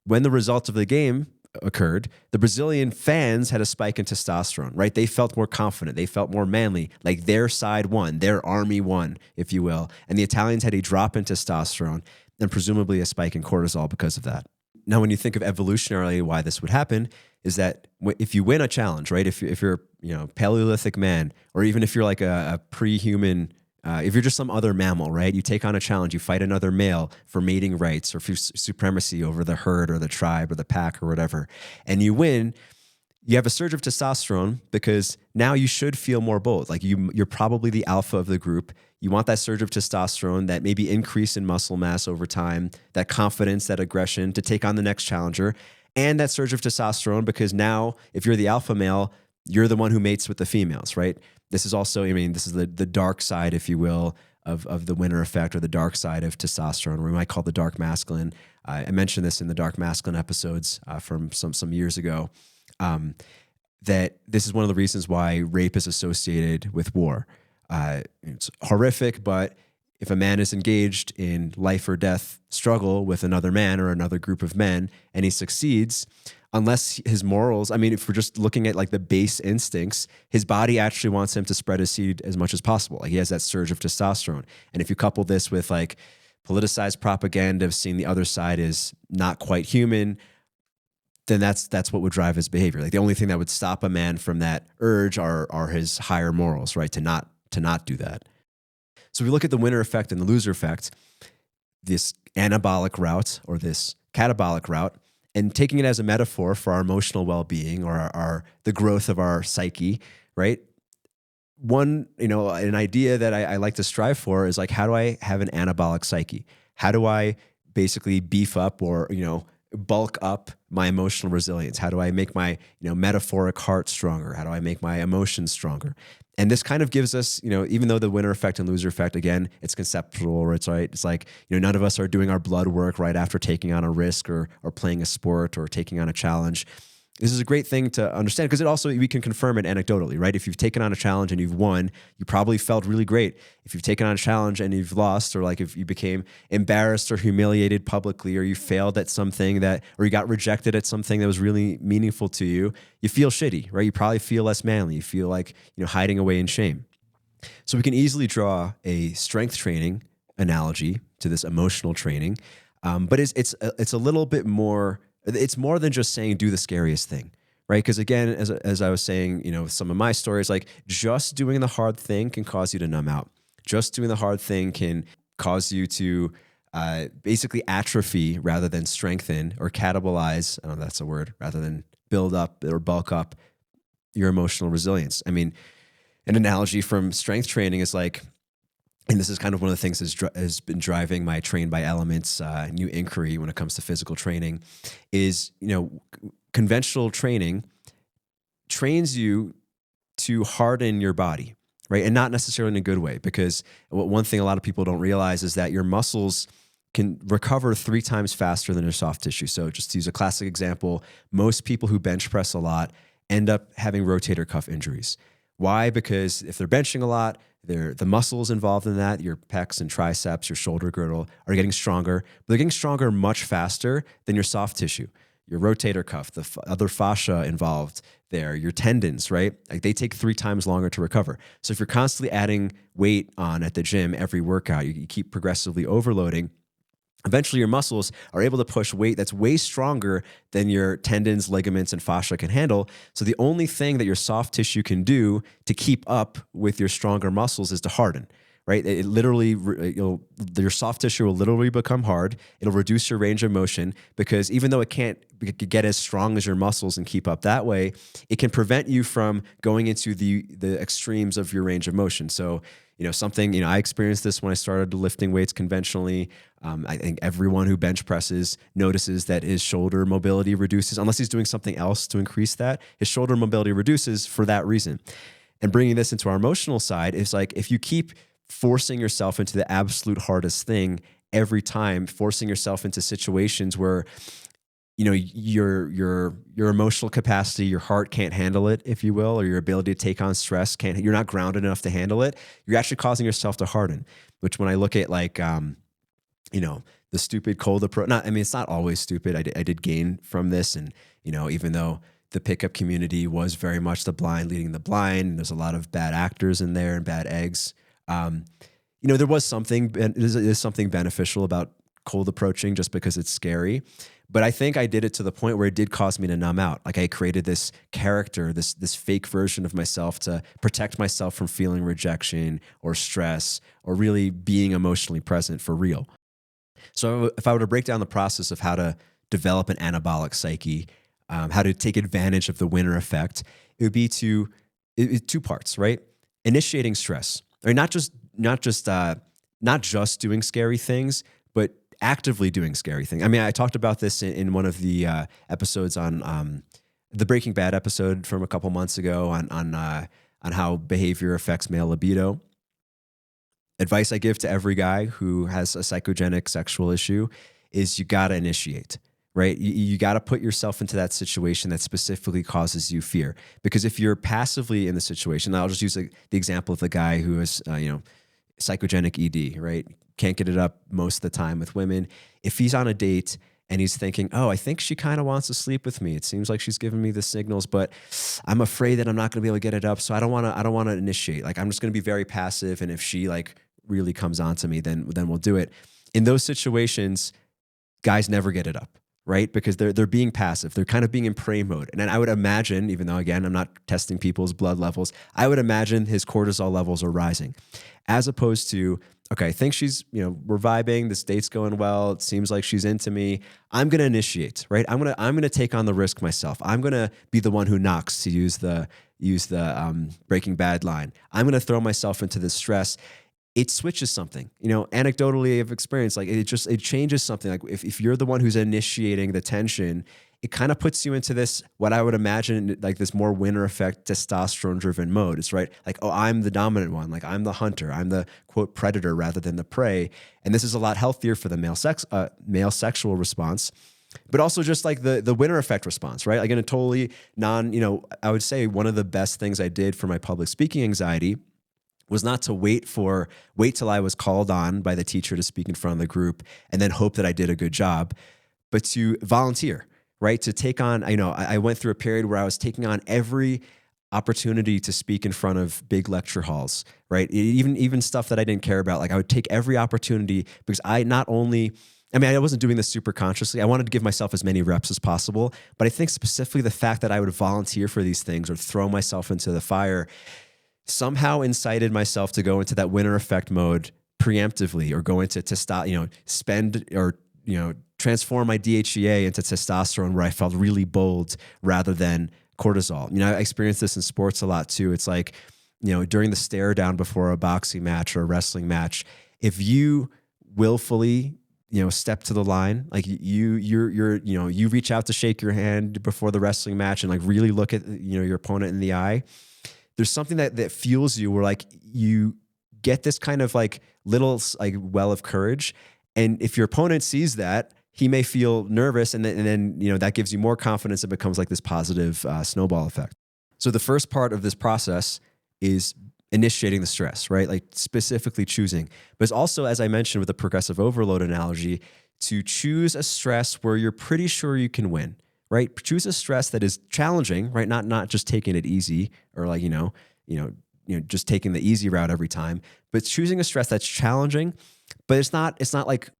When the result of the game occurred, the Brazilian fans had a spike in testosterone, right? They felt more confident. They felt more manly, like their side won, their army won, if you will. And the Italians had a drop in testosterone and presumably a spike in cortisol because of that. Now, when you think of evolutionarily why this would happen, is that if you win a challenge, right? If you're Paleolithic man, or even if you're like a pre-human, if you're just some other mammal, right? You take on a challenge, you fight another male for mating rights or for supremacy over the herd or the tribe or the pack or whatever, and you win, you have a surge of testosterone because now you should feel more bold. Like you're probably the alpha of the group. You want that surge of testosterone, that maybe increase in muscle mass over time, that confidence, that aggression to take on the next challenger, and that surge of testosterone because now if you're the alpha male, you're the one who mates with the females, right? This is also, this is the dark side, if you will, of the winner effect, or the dark side of testosterone, or we might call the dark masculine. I mentioned this in the dark masculine episodes from some years ago, that this is one of the reasons why rape is associated with war. It's horrific, but if a man is engaged in life or death struggle with another man or another group of men and he succeeds, unless his morals, if we're just looking at like the base instincts, his body actually wants him to spread his seed as much as possible. Like he has that surge of testosterone. And if you couple this with like politicized propaganda of seeing the other side as not quite human, then that's what would drive his behavior. Like the only thing that would stop a man from that urge are his higher morals, right? To not do that. So if we look at the winner effect and the loser effect, this anabolic route or this catabolic route, and taking it as a metaphor for our emotional well-being or the growth of our psyche, right? One, an idea that I like to strive for is like, how do I have an anabolic psyche? How do I basically beef up or, bulk up my emotional resilience? How do I make my, metaphoric heart stronger? How do I make my emotions stronger? And this kind of gives us, even though the winner effect and loser effect, again, it's conceptual, right? It's like, none of us are doing our blood work right after taking on a risk or playing a sport or taking on a challenge. This is a great thing to understand because we can confirm it anecdotally, right? If you've taken on a challenge and you've won, you probably felt really great. If you've taken on a challenge and you've lost, or like if you became embarrassed or humiliated publicly, or you failed at something or you got rejected at something that was really meaningful to you, you feel shitty, right? You probably feel less manly. You feel like, hiding away in shame. So we can easily draw a strength training analogy to this emotional training, but it's a little bit more. It's more than just saying do the scariest thing, right? Because again, as I was saying, with some of my stories, like just doing the hard thing can cause you to numb out. Just doing the hard thing can cause you to basically atrophy rather than strengthen, or catabolize, I don't know if that's a word, rather than build up or bulk up your emotional resilience. An analogy from strength training is like, and this is kind of one of the things that has been driving my Train by Elements new inquiry when it comes to physical training is, conventional training trains you to harden your body, right? And not necessarily in a good way, because one thing a lot of people don't realize is that your muscles can recover 3 times faster than your soft tissue. So just to use a classic example, most people who bench press a lot end up having rotator cuff injuries. Why? Because if they're benching a lot, the muscles involved in that, your pecs and triceps, your shoulder girdle, are getting stronger, but they're getting stronger much faster than your soft tissue. Your rotator cuff, the other fascia involved there, your tendons, right? Like they take 3 times longer to recover. So if you're constantly adding weight on at the gym every workout, you keep progressively overloading, eventually your muscles are able to push weight that's way stronger than your tendons, ligaments, and fascia can handle. So the only thing that your soft tissue can do to keep up with your stronger muscles is to harden, right? It literally, your soft tissue will literally become hard. It'll reduce your range of motion because even though it can't get as strong as your muscles and keep up that way, it can prevent you from going into the extremes of your range of motion. So, I experienced this when I started lifting weights conventionally. I think everyone who bench presses notices that his shoulder mobility reduces, unless he's doing something else to increase that. His shoulder mobility reduces for that reason. And bringing this into our emotional side is like, if you keep forcing yourself into the absolute hardest thing every time, forcing yourself into situations where your emotional capacity, your heart can't handle it, if you will, or your ability to take on stress you're not grounded enough to handle it. You're actually causing yourself to harden. Which when I look at the stupid cold approach, it's not always stupid. I did gain from this, and even though the pickup community was very much the blind leading the blind, and there's a lot of bad actors in there and bad eggs. There is something beneficial about cold approaching just because it's scary. But I think I did it to the point where it did cause me to numb out. Like I created this character, this fake version of myself to protect myself from feeling rejection or stress or really being emotionally present for real. So if I were to break down the process of how to develop an anabolic psyche, how to take advantage of the winner effect, it would be two parts, right? Initiating stress, or not just doing scary things, but actively doing scary things. I talked about this in one of the episodes on the Breaking Bad episode from a couple months ago on how behavior affects male libido. Advice I give to every guy who has a psychogenic sexual issue is you got to initiate, right? You got to put yourself into that situation that specifically causes you fear. Because if you're passively in the situation, I'll just use the example of the guy who is, psychogenic ED, right? Can't get it up most of the time with women. If he's on a date and he's thinking, oh, I think she kind of wants to sleep with me. It seems like she's giving me the signals, but I'm afraid that I'm not going to be able to get it up. So I don't want to initiate. Like I'm just going to be very passive. And if she really comes on to me, then we'll do it. In those situations, guys never get it up, right? Because they're being passive. They're kind of being in prey mode. And then I would imagine, even though again, I'm not testing people's blood levels, I would imagine his cortisol levels are rising, as opposed to, okay, I think she's, we're vibing, this date's going well, it seems like she's into me. I'm going to initiate, right? I'm going to take on the risk myself. I'm going to be the one who knocks, to use the Breaking Bad line. I'm going to throw myself into this stress. It switches something, anecdotally I've experienced, like it changes something. Like if you're the one who's initiating the tension, it kind of puts you into this, what I would imagine, like this more winner effect, testosterone driven mode. It's right. Like, oh, I'm the dominant one. Like I'm the hunter. I'm the quote predator rather than the prey. And this is a lot healthier for the male sexual response, but also just like the winner effect response, right? Like in a totally I would say one of the best things I did for my public speaking anxiety was not to wait till I was called on by the teacher to speak in front of the group and then hope that I did a good job, but to volunteer, right? To take on, I went through a period where I was taking on every opportunity to speak in front of big lecture halls, right? Even stuff that I didn't care about. Like I would take every opportunity because I wasn't doing this super consciously. I wanted to give myself as many reps as possible, but I think specifically the fact that I would volunteer for these things or throw myself into the fire somehow incited myself to go into that winner effect mode preemptively, or go into transform my DHEA into testosterone, where I felt really bold rather than cortisol. I experienced this in sports a lot too. It's like, during the stare down before a boxing match or a wrestling match, if you willfully, step to the line, like you reach out to shake your hand before the wrestling match and like really look at, your opponent in the eye, there's something that fuels you, where like you get this kind of like little like well of courage. And if your opponent sees that, he may feel nervous, and then that gives you more confidence. It becomes like this positive snowball effect. So the first part of this process is initiating the stress, right? Like specifically choosing. But it's also, as I mentioned with the progressive overload analogy, to choose a stress where you're pretty sure you can win, right? Choose a stress that is challenging, right? Not just taking it easy, or like, just taking the easy route every time, but choosing a stress that's challenging, but it's not like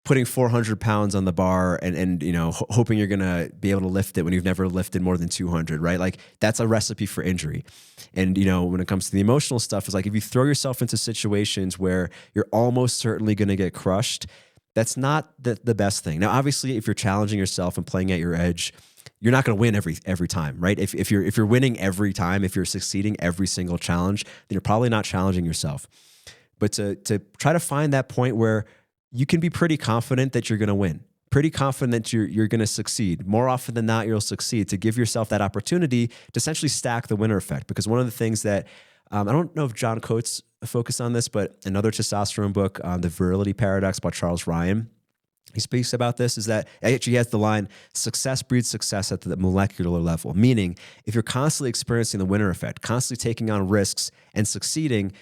putting 400 pounds on the bar and hoping you're going to be able to lift it when you've never lifted more than 200, right? Like that's a recipe for injury. And, when it comes to the emotional stuff, it's like if you throw yourself into situations where you're almost certainly going to get crushed, that's not the best thing. Now, obviously, if you're challenging yourself and playing at your edge, you're not going to win every time, right? If you're winning every time, if you're succeeding every single challenge, then you're probably not challenging yourself. But to try to find that point where you can be pretty confident that you're going to win, pretty confident that you're going to succeed. More often than not, you'll succeed, to give yourself that opportunity to essentially stack the winner effect. Because one of the things that, I don't know if John Coates focused on this, but another testosterone book, The Virility Paradox by Charles Ryan, he speaks about this, is that actually he has the line, success breeds success at the molecular level. Meaning, if you're constantly experiencing the winner effect, constantly taking on risks and succeeding,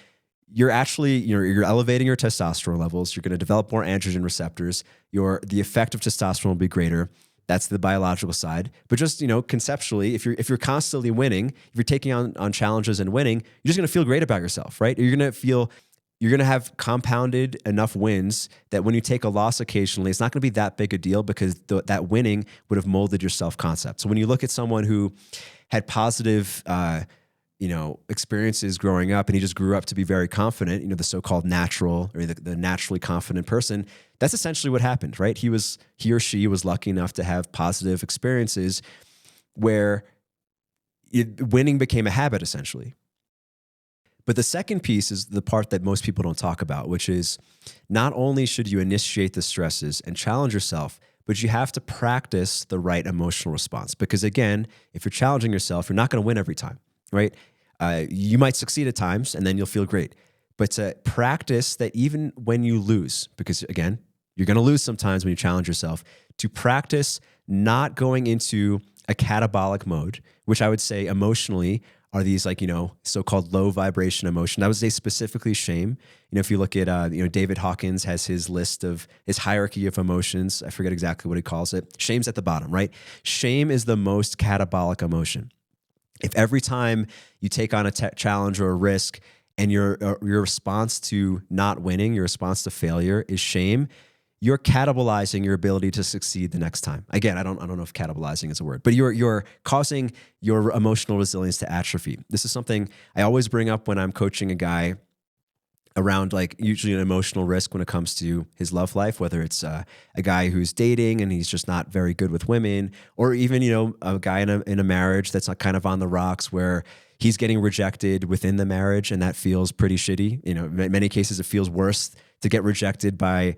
you're actually, you're elevating your testosterone levels. You're going to develop more androgen receptors. The effect of testosterone will be greater. That's the biological side. But just, conceptually, if you're constantly winning, if you're taking on challenges and winning, you're just going to feel great about yourself, right? You're going to have compounded enough wins that when you take a loss occasionally, it's not going to be that big a deal because that winning would have molded your self-concept. So when you look at someone who had positive, experiences growing up, and he just grew up to be very confident, the so-called natural, or the naturally confident person, that's essentially what happened, right? He or she was lucky enough to have positive experiences where winning became a habit, essentially. But the second piece is the part that most people don't talk about, which is not only should you initiate the stresses and challenge yourself, but you have to practice the right emotional response. Because again, if you're challenging yourself, you're not going to win every time. Right? You might succeed at times and then you'll feel great. But to practice that even when you lose, because again, you're going to lose sometimes when you challenge yourself, to practice not going into a catabolic mode, which I would say emotionally are these so-called low vibration emotion. I would say specifically shame. If you look at, David Hawkins has his list of his hierarchy of emotions. I forget exactly what he calls it. Shame's at the bottom, right? Shame is the most catabolic emotion. If every time you take on a challenge or a risk and your response to not winning, your response to failure is shame, you're catabolizing your ability to succeed the next time. Again, I don't know if catabolizing is a word, but you're causing your emotional resilience to atrophy. This is something I always bring up when I'm coaching a guy around usually an emotional risk when it comes to his love life, whether it's a guy who's dating and he's just not very good with women, or even, a guy in a marriage that's kind of on the rocks where he's getting rejected within the marriage and that feels pretty shitty. In many cases, it feels worse to get rejected by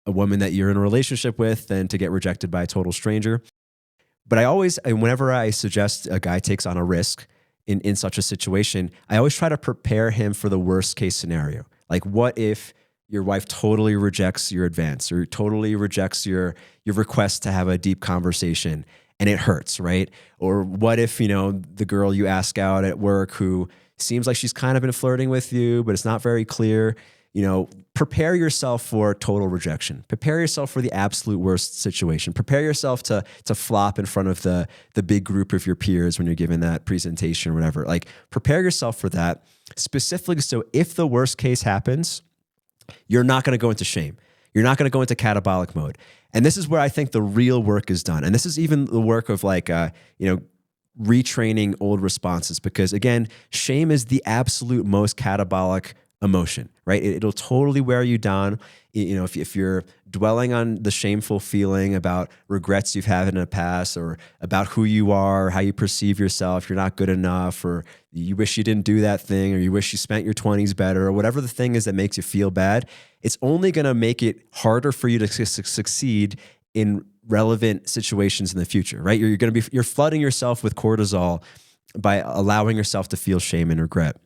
a woman that you're in a relationship with than to get rejected by a total stranger. But whenever I suggest a guy takes on a risk, in such a situation, I always try to prepare him for the worst case scenario. Like, what if your wife totally rejects your advance or totally rejects your request to have a deep conversation and it hurts, right? Or what if, the girl you ask out at work who seems like she's kind of been flirting with you, but it's not very clear, prepare yourself for total rejection. Prepare yourself for the absolute worst situation. Prepare yourself to flop in front of the big group of your peers when you're giving that presentation or whatever. Prepare yourself for that specifically. So if the worst case happens, you're not going to go into shame. You're not going to go into catabolic mode. And this is where I think the real work is done. And this is even the work of retraining old responses, because again, shame is the absolute most catabolic emotion, right? It'll totally wear you down. If you're dwelling on the shameful feeling about regrets you've had in the past, or about who you are, how you perceive yourself, you're not good enough, or you wish you didn't do that thing, or you wish you spent your 20s better, or whatever the thing is that makes you feel bad, it's only going to make it harder for you to succeed in relevant situations in the future, right? You're flooding yourself with cortisol by allowing yourself to feel shame and regret.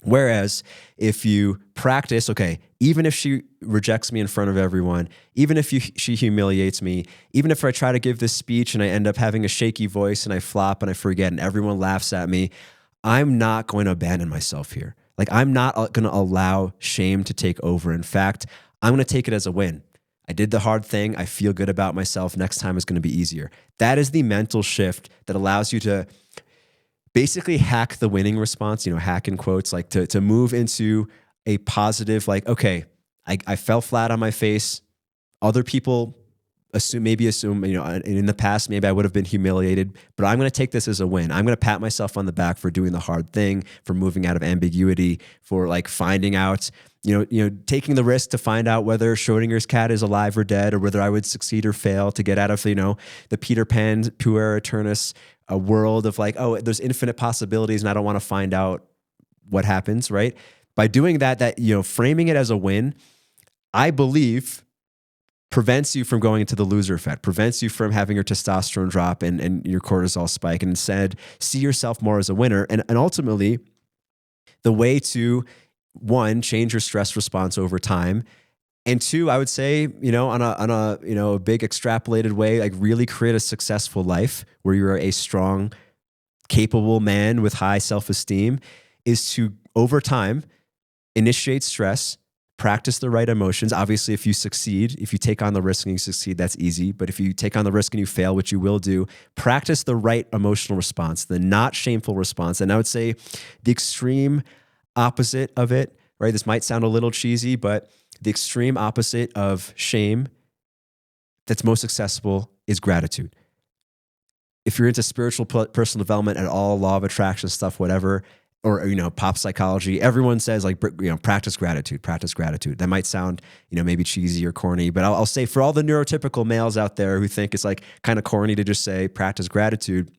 Whereas if you practice, okay, even if she rejects me in front of everyone, even if she humiliates me, even if I try to give this speech and I end up having a shaky voice and I flop and I forget and everyone laughs at me, I'm not going to abandon myself here. I'm not going to allow shame to take over. In fact, I'm going to take it as a win. I did the hard thing. I feel good about myself. Next time is going to be easier. That is the mental shift that allows you to basically hack the winning response, hack in quotes, to move into a positive, okay, I fell flat on my face. Other people assume, in the past, maybe I would have been humiliated, but I'm going to take this as a win. I'm going to pat myself on the back for doing the hard thing, for moving out of ambiguity, for like finding out, taking the risk to find out whether Schrodinger's cat is alive or dead, or whether I would succeed or fail to get out of, the Peter Pan puer aeternus, a world of like, oh, there's infinite possibilities and I don't want to find out what happens, right? By doing that, framing it as a win, I believe prevents you from going into the loser effect, prevents you from having your testosterone drop and your cortisol spike, and instead see yourself more as a winner. And ultimately, the way to, one, change your stress response over time, and two, I would say, on a big extrapolated way, like really create a successful life where you're a strong, capable man with high self-esteem, is to, over time, initiate stress, practice the right emotions. Obviously, if you succeed, if you take on the risk and you succeed, that's easy. But if you take on the risk and you fail, which you will do, practice the right emotional response, the not shameful response. And I would say the extreme opposite of it, right? This might sound a little cheesy, but the extreme opposite of shame that's most accessible is gratitude. If you're into spiritual personal development at all, law of attraction stuff, whatever, or pop psychology, everyone says like, practice gratitude, practice gratitude. That might sound maybe cheesy or corny, but I'll say for all the neurotypical males out there who think it's like kind of corny to just say practice gratitude,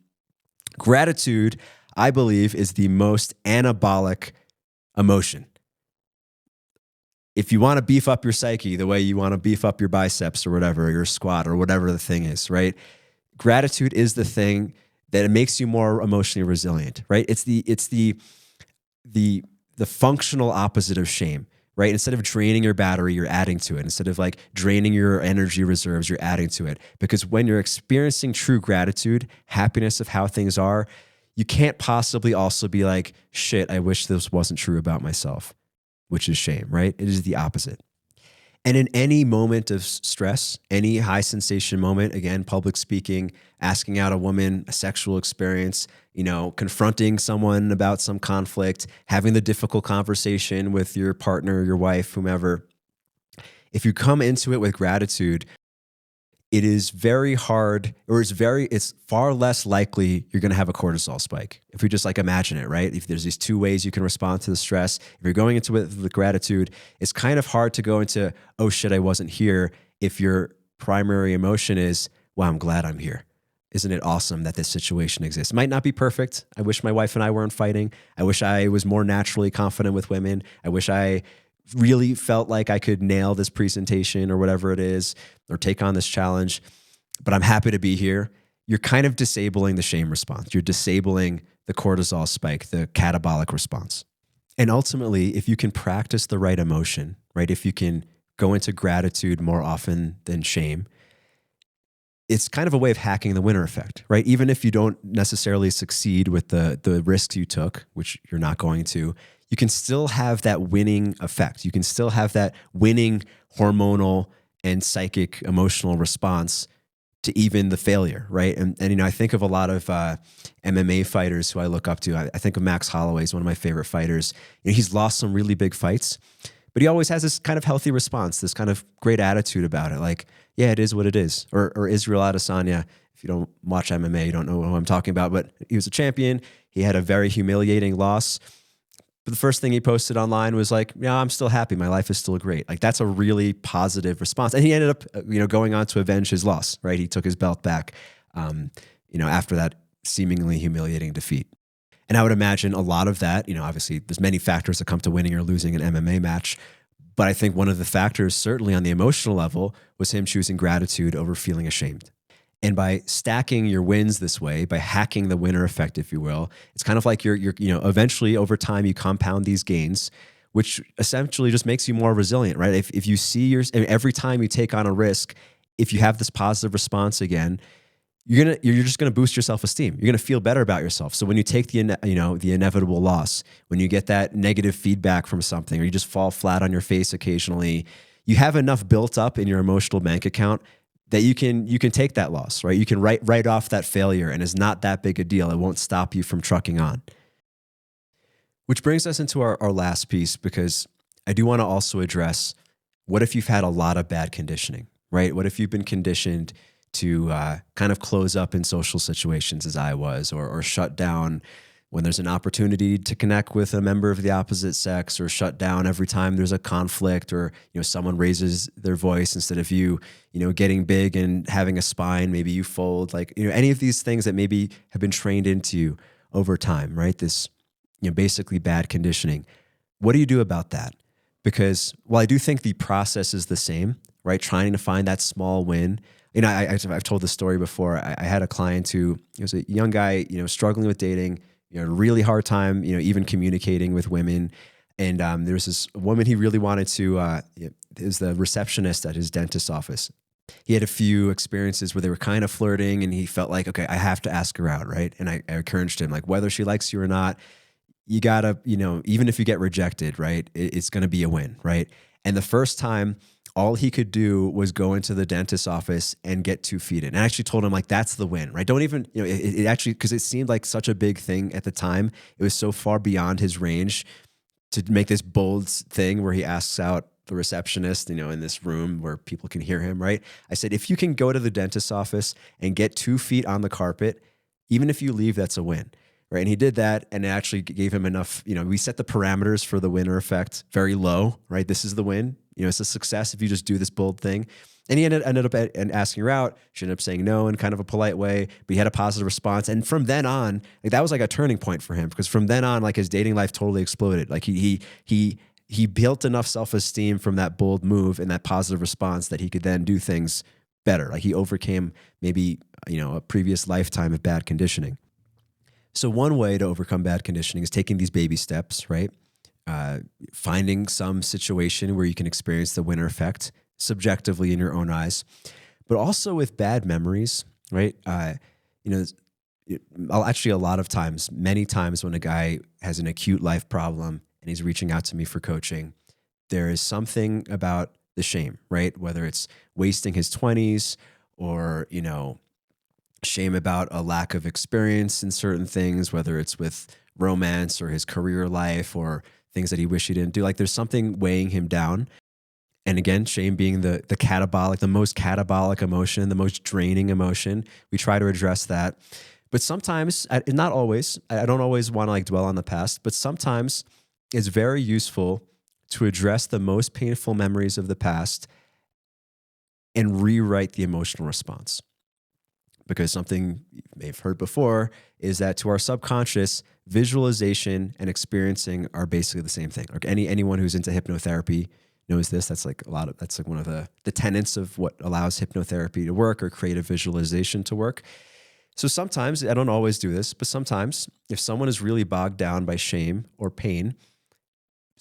I believe, is the most anabolic emotion. If you want to beef up your psyche the way you want to beef up your biceps or whatever, your squat or whatever the thing is, right? Gratitude is the thing that it makes you more emotionally resilient, right? It's the functional opposite of shame, right? Instead of draining your battery, you're adding to it. Instead of like draining your energy reserves, you're adding to it. Because when you're experiencing true gratitude, happiness of how things are, you can't possibly also be like, shit, I wish this wasn't true about myself, which is shame, right? It is the opposite. And in any moment of stress, any high sensation moment, again, public speaking, asking out a woman, a sexual experience, confronting someone about some conflict, having the difficult conversation with your partner, your wife, whomever, if you come into it with gratitude, it is very hard, or it's far less likely you're going to have a cortisol spike. If we just like imagine it, right? If there's these two ways you can respond to the stress, if you're going into it with gratitude, it's kind of hard to go into, oh shit, I wasn't here. If your primary emotion is, wow, I'm glad I'm here. Isn't it awesome that this situation exists? It might not be perfect. I wish my wife and I weren't fighting. I wish I was more naturally confident with women. I wish I really felt like I could nail this presentation or whatever it is, or take on this challenge, but I'm happy to be here. You're kind of disabling the shame response. You're disabling the cortisol spike, the catabolic response. And ultimately, if you can practice the right emotion, right? If you can go into gratitude more often than shame, it's kind of a way of hacking the winner effect, right? Even if you don't necessarily succeed with the risks you took, which you're not going to, you can still have that winning effect. You can still have that winning hormonal and psychic emotional response to even the failure, right? And I think of a lot of MMA fighters who I look up to. I think of Max Holloway is one of my favorite fighters. He's lost some really big fights, but he always has this kind of healthy response, this kind of great attitude about it. Like, yeah, it is what it is. Or Israel Adesanya, if you don't watch MMA, you don't know who I'm talking about, but he was a champion. He had a very humiliating loss. But the first thing he posted online was like, yeah, I'm still happy. My life is still great. Like, that's a really positive response. And he ended up, going on to avenge his loss, right? He took his belt back, after that seemingly humiliating defeat. And I would imagine a lot of that, obviously there's many factors that come to winning or losing an MMA match. But I think one of the factors, certainly on the emotional level, was him choosing gratitude over feeling ashamed. And by stacking your wins this way, by hacking the winner effect, if you will, it's kind of like you're eventually over time you compound these gains, which essentially just makes you more resilient, right? If you see every time you take on a risk, if you have this positive response again, you're just gonna boost your self-esteem. You're gonna feel better about yourself. So when you take the inevitable loss, when you get that negative feedback from something, or you just fall flat on your face occasionally, you have enough built up in your emotional bank account that you can take that loss, right? You can write off that failure, and it's not that big a deal. It won't stop you from trucking on. Which brings us into our last piece, because I do want to also address, what if you've had a lot of bad conditioning, right? What if you've been conditioned to kind of close up in social situations as I was, or shut down when there's an opportunity to connect with a member of the opposite sex, or shut down every time there's a conflict, or someone raises their voice instead of you getting big and having a spine, maybe you fold, like any of these things that maybe have been trained into you over time, right? This basically bad conditioning. What do you do about that? Because while I do think the process is the same, right? Trying to find that small win. I've told this story before. I had a client who was a young guy, struggling with dating, really hard time, even communicating with women. And there was this woman he really wanted to, is the receptionist at his dentist's office. He had a few experiences where they were kind of flirting, and he felt like, okay, I have to ask her out, right? And I encouraged him, like, whether she likes you or not, you gotta, even if you get rejected, right, it's gonna be a win, right? And the first time, all he could do was go into the dentist's office and get 2 feet in. And I actually told him, like, that's the win, right? Don't even, it actually, because it seemed like such a big thing at the time. It was so far beyond his range to make this bold thing where he asks out the receptionist, in this room where people can hear him, right? I said, if you can go to the dentist's office and get 2 feet on the carpet, even if you leave, that's a win. Right. And he did that, and it actually gave him enough. We set the parameters for the winner effect very low, right? This is the win. It's a success if you just do this bold thing. And he ended up asking her out. She ended up saying no in kind of a polite way, but he had a positive response. And from then on, like, that was like a turning point for him, because from then on, like, his dating life totally exploded. Like he built enough self-esteem from that bold move and that positive response that he could then do things better. Like, he overcame maybe, a previous lifetime of bad conditioning. So one way to overcome bad conditioning is taking these baby steps, right? Finding some situation where you can experience the winner effect subjectively in your own eyes, but also with bad memories, right? I'll actually, a lot of times, many times when a guy has an acute life problem and he's reaching out to me for coaching, there is something about the shame, right? Whether it's wasting his 20s, or, shame about a lack of experience in certain things, whether it's with romance or his career life or things that he wished he didn't do. Like, there's something weighing him down. And again, shame being the catabolic, the most catabolic emotion, the most draining emotion. We try to address that. But sometimes, not always, I don't always want to, like, dwell on the past, but sometimes it's very useful to address the most painful memories of the past and rewrite the emotional response. Because something you may have heard before is that to our subconscious, visualization and experiencing are basically the same thing. Like, anyone who's into hypnotherapy knows this. That's like that's like one of the tenets of what allows hypnotherapy to work, or creative visualization to work. So sometimes, I don't always do this, but sometimes if someone is really bogged down by shame or pain,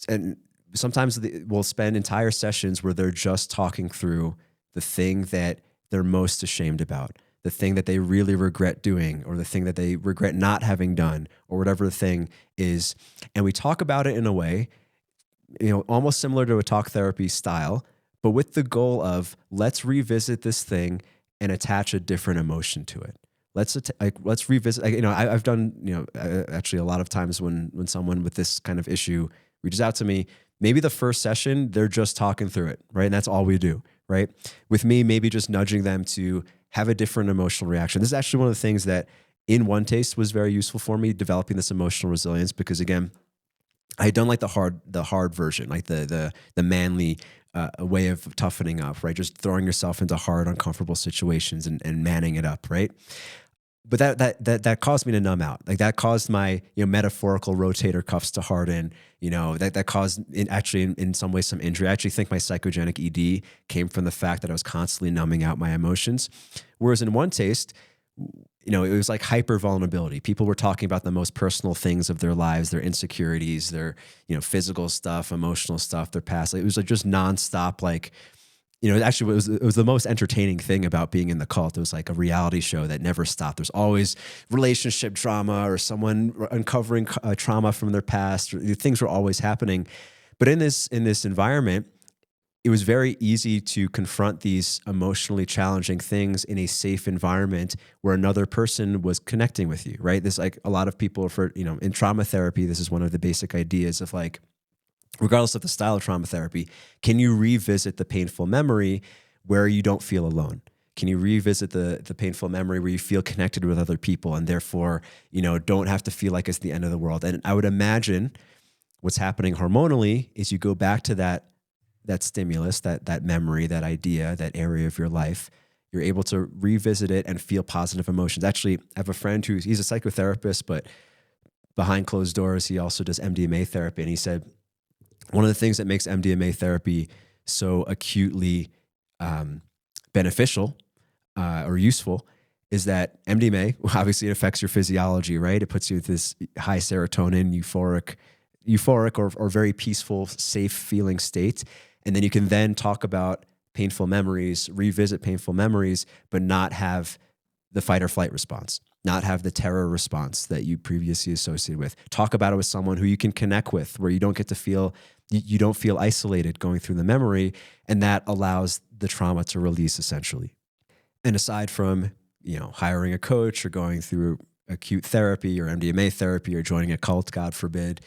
and sometimes we'll spend entire sessions where they're just talking through the thing that they're most ashamed about, the thing that they really regret doing, or the thing that they regret not having done, or whatever the thing is. And we talk about it in a way, almost similar to a talk therapy style, but with the goal of, let's revisit this thing and attach a different emotion to it. Let's revisit. I've done, actually a lot of times when someone with this kind of issue reaches out to me, maybe the first session, they're just talking through it, right? And that's all we do, right? With me, maybe just nudging them to have a different emotional reaction. This is actually one of the things that in One Taste was very useful for me, developing this emotional resilience, because again, I had done like the hard version, like the manly way of toughening up, right? Just throwing yourself into hard, uncomfortable situations and manning it up, right? But that caused me to numb out. Like, that caused my metaphorical rotator cuffs to harden. That caused in some ways some injury. I actually think my psychogenic ED came from the fact that I was constantly numbing out my emotions. Whereas in One Taste, it was like hyper vulnerability. People were talking about the most personal things of their lives, their insecurities, their physical stuff, emotional stuff, their past. It was like just nonstop, like. Actually, it was the most entertaining thing about being in the cult. It was like a reality show that never stopped. There's always relationship drama, or someone uncovering trauma from their past. Things were always happening. But in this environment, it was very easy to confront these emotionally challenging things in a safe environment where another person was connecting with you, right? This, like, a lot of people in trauma therapy, this is one of the basic ideas of, like, regardless of the style of trauma therapy, can you revisit the painful memory where you don't feel alone? Can you revisit the painful memory where you feel connected with other people and therefore, don't have to feel like it's the end of the world? And I would imagine what's happening hormonally is you go back to that stimulus, that memory, that idea, that area of your life. You're able to revisit it and feel positive emotions. Actually, I have a friend he's a psychotherapist, but behind closed doors, he also does MDMA therapy. And he said, one of the things that makes MDMA therapy so acutely beneficial or useful is that MDMA, obviously it affects your physiology, right? It puts you with this high serotonin, euphoric or very peaceful, safe feeling state. And then you can then talk about painful memories, revisit painful memories, but not have the fight or flight response, not have the terror response that you previously associated with. Talk about it with someone who you can connect with, where you don't get to feel, you don't feel isolated going through the memory, and that allows the trauma to release essentially. And aside from, hiring a coach or going through acute therapy or MDMA therapy or joining a cult, God forbid,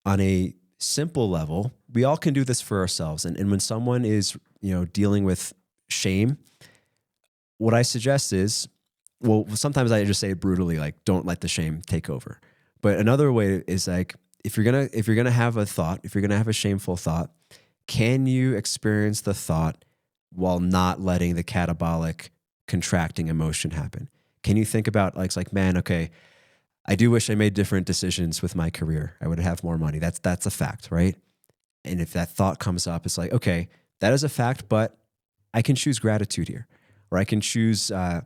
on a simple level, we all can do this for ourselves. And when someone is, dealing with shame, what I suggest is, well, sometimes I just say it brutally, like, don't let the shame take over. But another way is like, if you're gonna have a thought, if you're gonna have a shameful thought, can you experience the thought while not letting the catabolic contracting emotion happen? Can you think about like, man, okay, I do wish I made different decisions with my career. I would have more money. That's a fact, right? And if that thought comes up, it's like, okay, that is a fact, but I can choose gratitude here, or I can choose to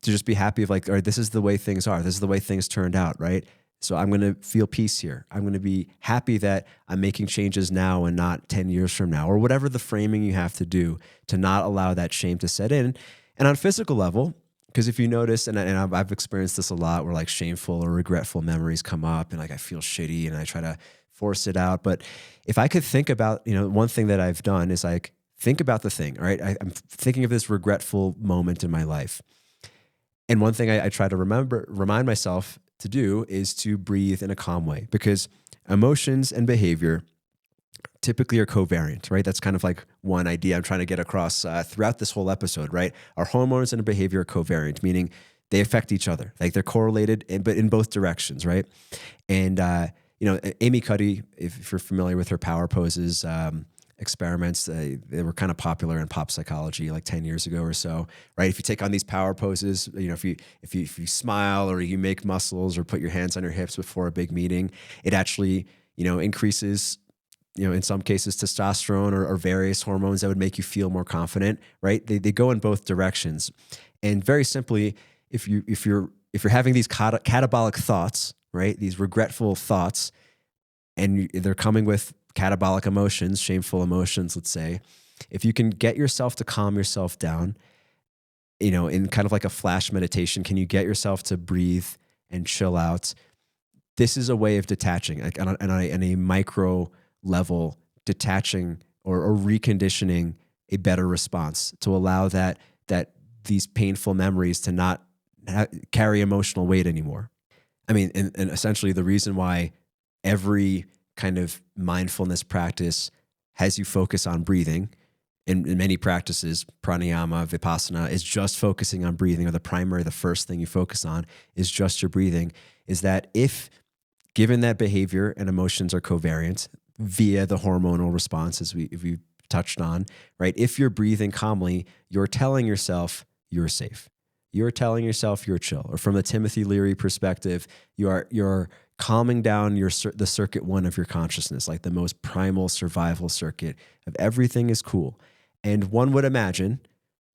just be happy of like, all right, this is the way things are. This is the way things turned out, right? So I'm going to feel peace here. I'm going to be happy that I'm making changes now and not 10 years from now, or whatever the framing you have to do to not allow that shame to set in. And on a physical level, because if you notice, and I've experienced this a lot, where like shameful or regretful memories come up and like I feel shitty and I try to force it out. But if I could think about, one thing that I've done is like, think about the thing, right? I'm thinking of this regretful moment in my life. And one thing I try to remind myself to do is to breathe in a calm way, because emotions and behavior typically are covariant, right? That's kind of like one idea I'm trying to get across throughout this whole episode, right? Our hormones and behavior are covariant, meaning they affect each other. Like they're correlated, but in both directions, right? And, Amy Cuddy, if you're familiar with her power poses experiments, they were kind of popular in pop psychology like 10 years ago or so, right? If you take on these power poses, if you smile or you make muscles or put your hands on your hips before a big meeting, it actually, increases, in some cases testosterone or various hormones that would make you feel more confident, right? They go in both directions. And very simply, if you're having these catabolic thoughts, right? These regretful thoughts, and they're coming with catabolic emotions, shameful emotions, let's say, if you can get yourself to calm yourself down, in kind of like a flash meditation, can you get yourself to breathe and chill out? This is a way of detaching, like on a micro level, detaching or reconditioning a better response to allow that these painful memories to not carry emotional weight anymore. I mean, and essentially the reason why every kind of mindfulness practice has you focus on breathing, in many practices, pranayama, vipassana, is just focusing on breathing, or the first thing you focus on is just your breathing, is that if given that behavior and emotions are covariant via the hormonal response, as we touched on, right? If you're breathing calmly, you're telling yourself you're safe. You're telling yourself you're chill. Or from the Timothy Leary perspective, you're calming down the circuit one of your consciousness, like the most primal survival circuit of everything is cool. And one would imagine,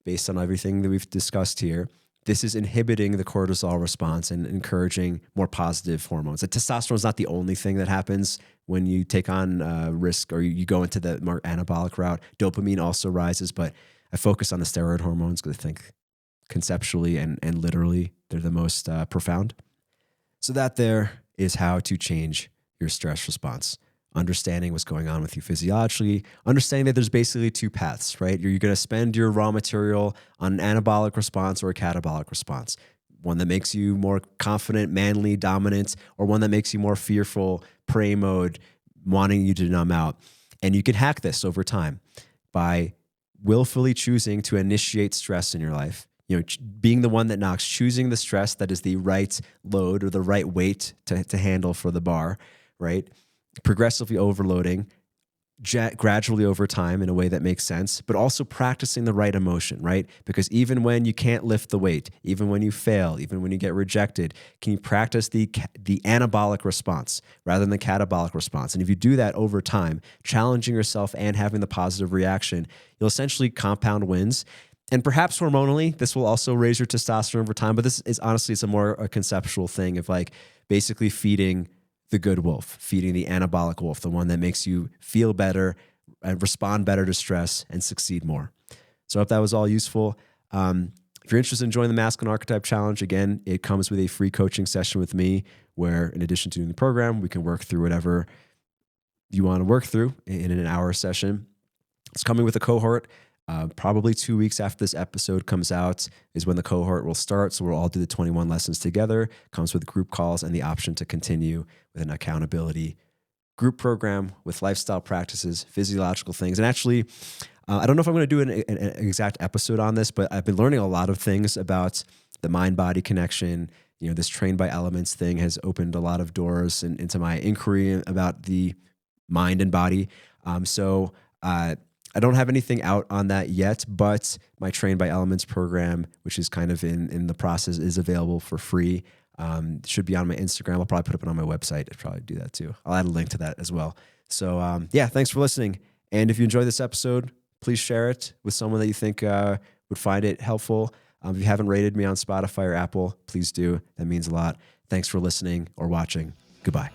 based on everything that we've discussed here, this is inhibiting the cortisol response and encouraging more positive hormones. The testosterone is not the only thing that happens when you take on risk or you go into the more anabolic route. Dopamine also rises, but I focus on the steroid hormones because I think conceptually and literally they're the most profound. So that there is how to change your stress response. Understanding what's going on with you physiologically, understanding that there's basically two paths, right? You're going to spend your raw material on an anabolic response or a catabolic response. One that makes you more confident, manly, dominant, or one that makes you more fearful, prey mode, wanting you to numb out. And you can hack this over time by willfully choosing to initiate stress in your life, being the one that knocks, choosing the stress that is the right load or the right weight to handle for the bar, right? Progressively overloading, gradually over time in a way that makes sense, but also practicing the right emotion, right? Because even when you can't lift the weight, even when you fail, even when you get rejected, can you practice the anabolic response rather than the catabolic response? And if you do that over time, challenging yourself and having the positive reaction, you'll essentially compound wins. And perhaps hormonally, this will also raise your testosterone over time. But this is honestly, it's a conceptual thing of like basically feeding the good wolf, feeding the anabolic wolf, the one that makes you feel better and respond better to stress and succeed more. So I hope that was all useful. If you're interested in joining the Masculine Archetype Challenge, again, it comes with a free coaching session with me where in addition to doing the program, we can work through whatever you want to work through in an hour session. It's coming with a cohort. Probably 2 weeks after this episode comes out is when the cohort will start. So we'll all do the 21 lessons together. Comes with group calls and the option to continue with an accountability group program with lifestyle practices, physiological things. And actually, I don't know if I'm going to do an exact episode on this, but I've been learning a lot of things about the mind-body connection. This trained by elements thing has opened a lot of doors into my inquiry about the mind and body. I don't have anything out on that yet, but my Trained by Elements program, which is kind of in the process, is available for free. It should be on my Instagram. I'll probably put it on my website. I'll probably do that too. I'll add a link to that as well. So thanks for listening. And if you enjoyed this episode, please share it with someone that you think would find it helpful. If you haven't rated me on Spotify or Apple, please do. That means a lot. Thanks for listening or watching. Goodbye.